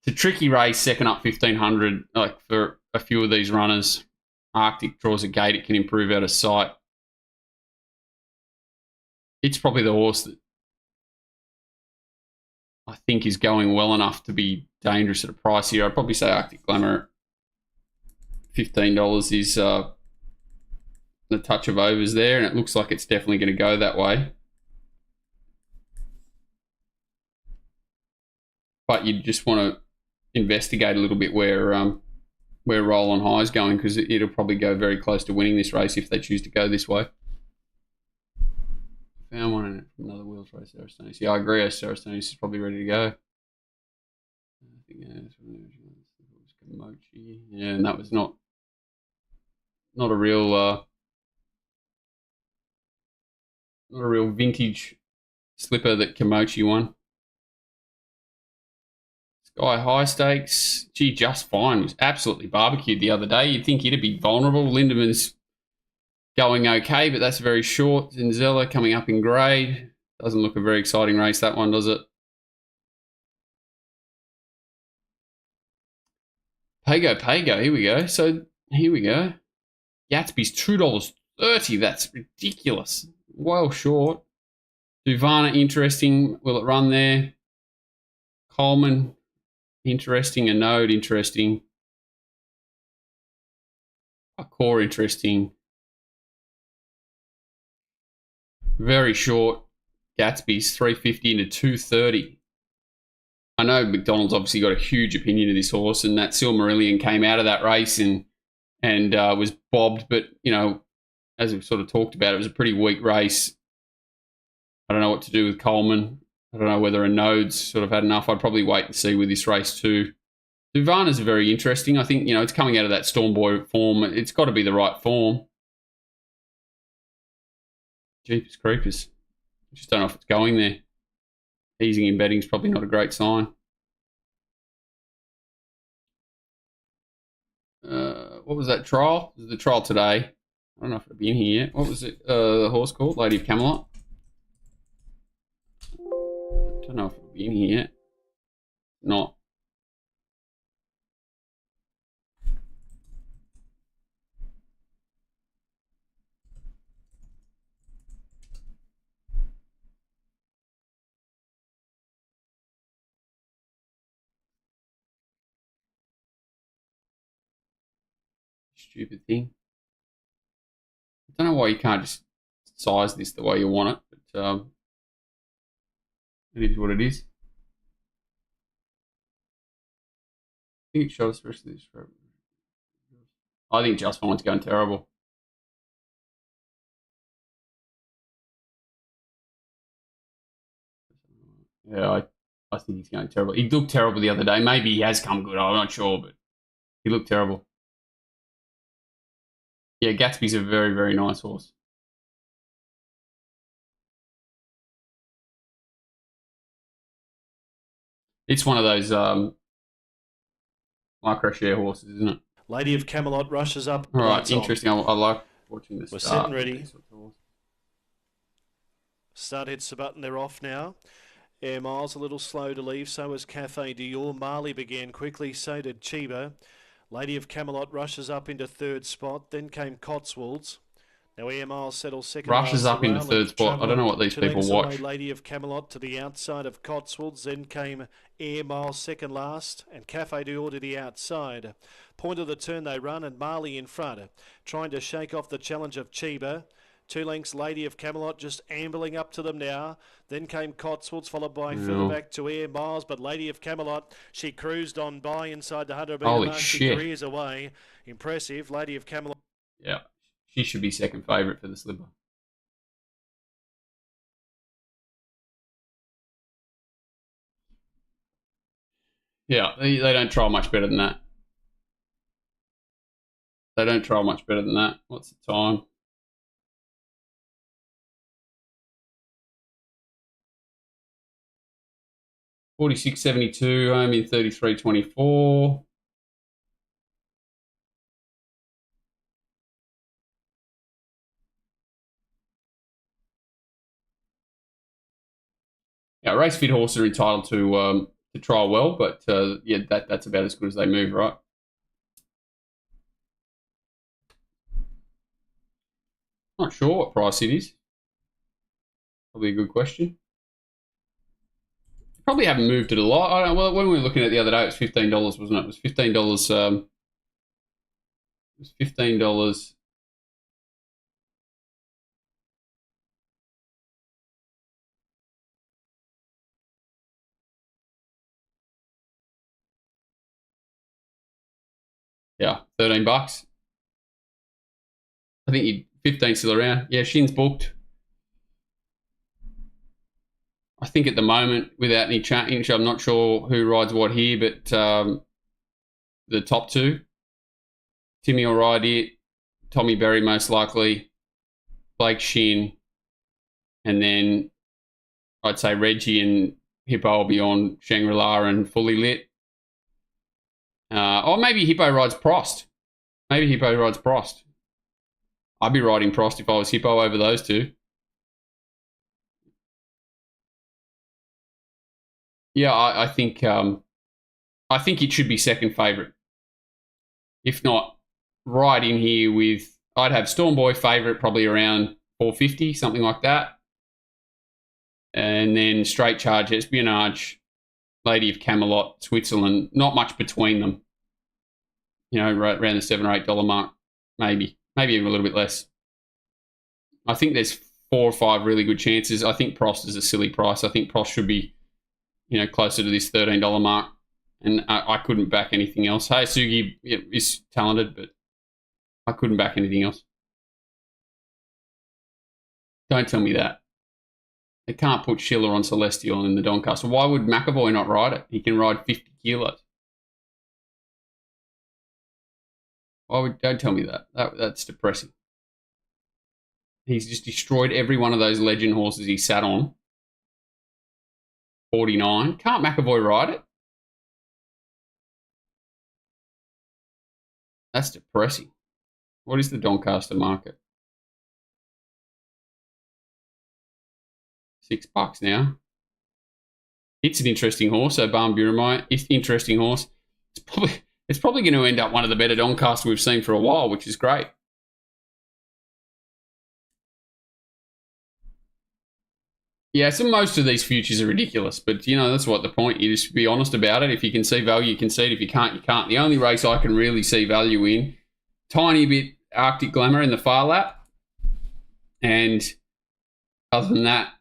It's a tricky race, second up 1500, like for a few of these runners. Arctic draws a gate, it can improve out of sight. It's probably the horse that think is going well enough to be dangerous at a price here. I'd probably say Arctic Glamour $15 is the touch of overs there, and it looks like it's definitely going to go that way. But you just want to investigate a little bit where Roll on High is going, because it'll probably go very close to winning this race if they choose to go this way. Found one in it from another Wheels race, Aristonis. Yeah, I agree. Aristonis is probably ready to go. I think Mochi. Yeah, and that was not a real vintage slipper that Kimochi won. Sky High Stakes, gee, Just Fine was absolutely barbecued the other day. You'd think he'd be vulnerable. Lindeman's going okay, but that's very short. Zinzella coming up in grade. Doesn't look a very exciting race, that one, does it? Pago, here we go. So, here we go. Gatsby's $2.30. That's ridiculous. Well short. Duvana, interesting. Will it run there? Coleman, interesting. A Node, interesting. A Core, interesting. Very short. Gatsby's 350 into 230. I know McDonald's obviously got a huge opinion of this horse, and that Silmarillion came out of that race and was bobbed. But, you know, as we've sort of talked about, it was a pretty weak race. I don't know what to do with Coleman. I don't know whether a Node's sort of had enough. I'd probably wait and see with this race too. Duvana's very interesting. I think, you know, it's coming out of that Storm Boy form. It's got to be the right form. Jeepers creepers. I just don't know if it's going there. Easing in betting is probably not a great sign. What was that trial? It was the trial today. I don't know if it'll be in here yet. What was it? The horse called? Lady of Camelot. I don't know if it'll be in here yet. Not. Stupid thing. I don't know why you can't just size this the way you want it, but it is what it is. I think it showed us the rest of this. I think Just Fine's going terrible. Yeah, I think he's going terrible. He looked terrible the other day. Maybe he has come good. I'm not sure, but he looked terrible. Yeah, Gatsby's a very, very nice horse. It's one of those micro share horses, isn't it?
Lady of Camelot rushes up.
All right, interesting. I like watching this.
We're set and ready. Start hits the button. They're off now. Air Miles a little slow to leave. So was Cafe Dior. Marley began quickly. So did Chiba. Lady of Camelot rushes up into third spot. Then came Cotswolds. Now Air Miles settles second.
Rushes up into third spot. I don't know what these people watch.
Lady of Camelot to the outside of Cotswolds. Then came Air Miles second last. And Cafe Dior to the outside. Point of the turn they run and Marley in front. Trying to shake off the challenge of Chiba. 2 lengths, Lady of Camelot just ambling up to them now. Then came Cotswolds, followed by further back to Air Miles. But Lady of Camelot, she cruised on by inside the 100 metre mark. She careers away. Impressive. Lady of Camelot.
Yeah, she should be second favourite for the slipper. Yeah, they don't trial much better than that. They don't trial much better than that. What's the time? 46.72, home in 33.24. Yeah, race fit horses are entitled to trial well, but yeah, that's about as good as they move, right? Not sure what price it is. Probably a good question. Probably haven't moved it a lot. I don't, well, when we were looking at it the other day, it was $15, wasn't it? It was $15. It was $15. Yeah, $13. I think you 15 still around. Yeah, Shin's booked. I think at the moment, without any change, I'm not sure who rides what here, but the top two, Timmy will ride it, Tommy Berry most likely, Blake Shin, and then I'd say Reggie and Hippo will be on Shangri-La and Fully Lit. Or maybe Hippo rides Prost. Maybe Hippo rides Prost. I'd be riding Prost if I was Hippo over those two. Yeah, I think it should be second favourite. If not, right in here with, I'd have Storm Boy favourite probably around 450, something like that. And then Straight Charge, Espionage, Lady of Camelot, Switzerland, not much between them. You know, right around the $7 or $8 mark, maybe even a little bit less. I think there's 4 or 5 really good chances. I think Prost is a silly price. I think Prost should be, you know, closer to this $13 mark. And I couldn't back anything else. Hey, Sugi is talented, but I couldn't back anything else. Don't tell me that. They can't put Schiller on Celestial in the Doncaster. Why would McAvoy not ride it? He can ride 50 kilos. Don't tell me that. That's depressing. He's just destroyed every one of those legend horses he sat on. 49. Can't McAvoy ride it? That's depressing. What is the Doncaster market? $6 now. It's an interesting horse. So Barn Buramai, it's an interesting horse. It's probably going to end up one of the better Doncaster we've seen for a while, which is great. Yeah, so most of these futures are ridiculous, but, you know, that's what the point. You just be honest about it. If you can see value, you can see it. If you can't, you can't. The only race I can really see value in, tiny bit Arctic Glamour in the far lap. And other than that,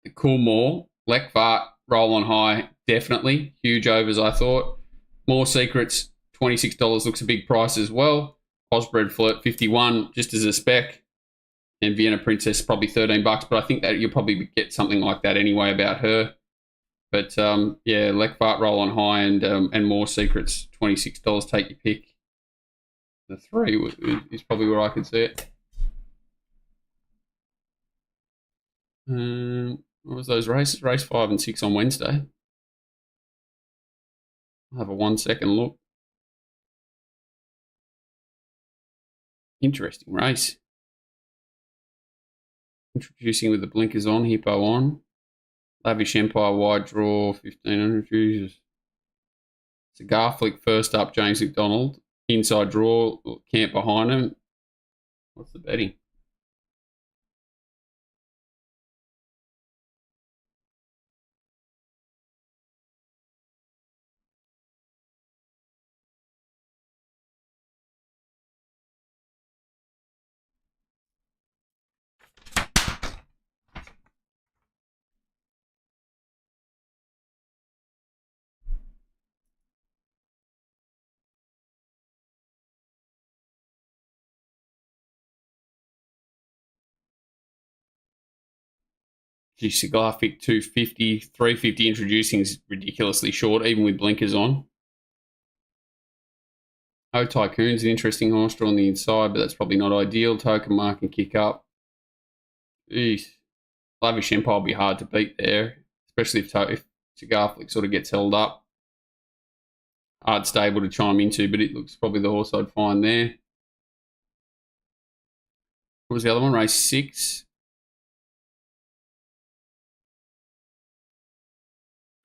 the Coolmore, Lekvart, Roll on High, definitely. Huge overs, I thought. More Secrets, $26 looks a big price as well. Osbred Flirt, 51 just as a spec. And Vienna Princess, probably $13, but I think that you'll probably get something like that anyway about her. But yeah, Lekvart, Roll on High, and More Secrets, $26. Take your pick. The 3 is probably where I could see it. What was those races? Race 5 and 6 on Wednesday. I'll have a 1 second look. Interesting race. Introducing with the blinkers on, Hippo on. Lavish Empire, wide draw, 1500. Jesus. Cigar Flick first up, James McDonald. Inside draw, Camp behind him. What's the betting? Gee, Cigar Flick 250, 350 introducing is ridiculously short, even with blinkers on. Oh, Tycoon's an interesting horse draw on the inside, but that's probably not ideal. Token Mark and kick up. Jeez. Lavish Empire will be hard to beat there, especially if Cigar Flick sort of gets held up. Hard stable to chime into, but it looks probably the horse I'd find there. What was the other one? Race 6.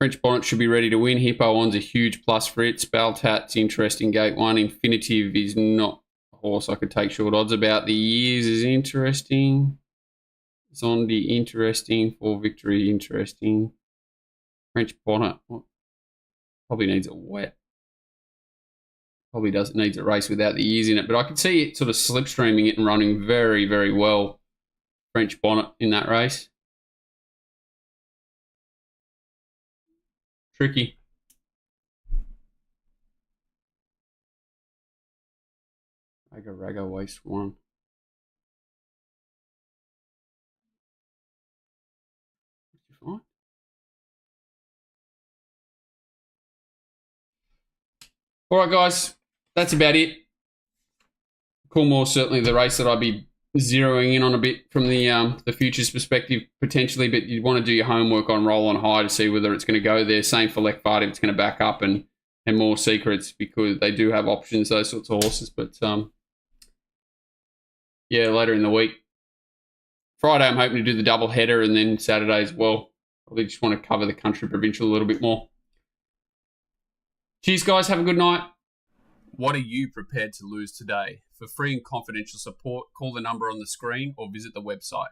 French Bonnet should be ready to win. Hippo on's a huge plus for it. Spaltat's interesting. Gate 1. Infinitive is not a horse I could take short odds about. The Years is interesting. Zondi interesting. For Victory interesting. French bonnet. Probably needs it wet. Probably doesn't need to race without the ears in it. But I could see it sort of slipstreaming it and running very, very well. French bonnet in that race. Tricky. Rago waste one. Fine. All right, guys, that's about it. Coolmore certainly the race that I'd be zeroing in on a bit from the futures perspective potentially, but you want to do your homework on Roll on High to see whether it's going to go there. Same for Lekvad if it's going to back up, and more secrets because they do have options, those sorts of horses. But yeah, later in the week. Friday, I'm hoping to do the double header, and then Saturday as well. Probably just want to cover the country provincial a little bit more. Cheers, guys. Have a good night. What are you prepared to lose today? For free and confidential support, call the number on the screen or visit the website.